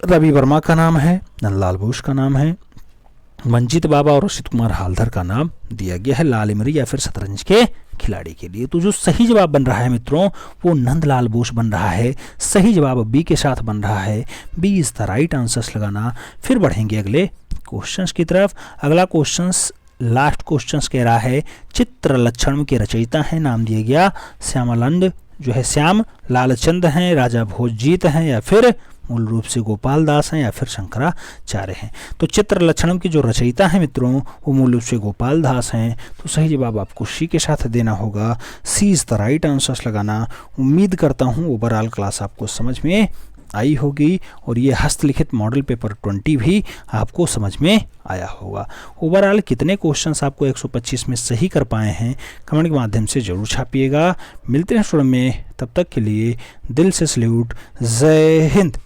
रवि वर्मा का नाम है, नंदलाल बोस का नाम है, मंजीत बाबा और रशीद कुमार हालधर का नाम दिया गया है लाल इमली या फिर शतरंज के खिलाड़ी के लिए। तो जो सही जवाब बन रहा है मित्रों वो नंदलाल बोस बन रहा है। सही जवाब बी के साथ बन रहा है। B is the right answer लगाना। फिर बढ़ेंगे अगले क्वेश्चंस की तरफ। अगला क्वेश्चंस लास्ट क्वेश्चंस कह रहा है चित्र लक्षण के रचयिता हैं। नाम दिया गया श्यामानंद जो है श्याम लालचंद हैं, राजा भोजजीत हैं या फिर मूल रूप से गोपाल दास हैं या फिर शंकराचार्य हैं। तो चित्र लक्षणम की जो रचयिता हैं मित्रों वो मूल रूप से गोपाल दास हैं। तो सही जवाब आपको सी के साथ देना होगा। सी इज द राइट आंसर लगाना। उम्मीद करता हूँ ओवरऑल क्लास आपको समझ में आई होगी और ये हस्तलिखित मॉडल पेपर 20 भी आपको समझ में आया होगा। ओवरऑल कितने क्वेश्चंस आपको 125 में सही कर पाए हैं कमेंट के माध्यम से ज़रूर छापिएगा। मिलते हैं स्टूडेंट में, तब तक के लिए दिल से सल्यूट, जय हिंद।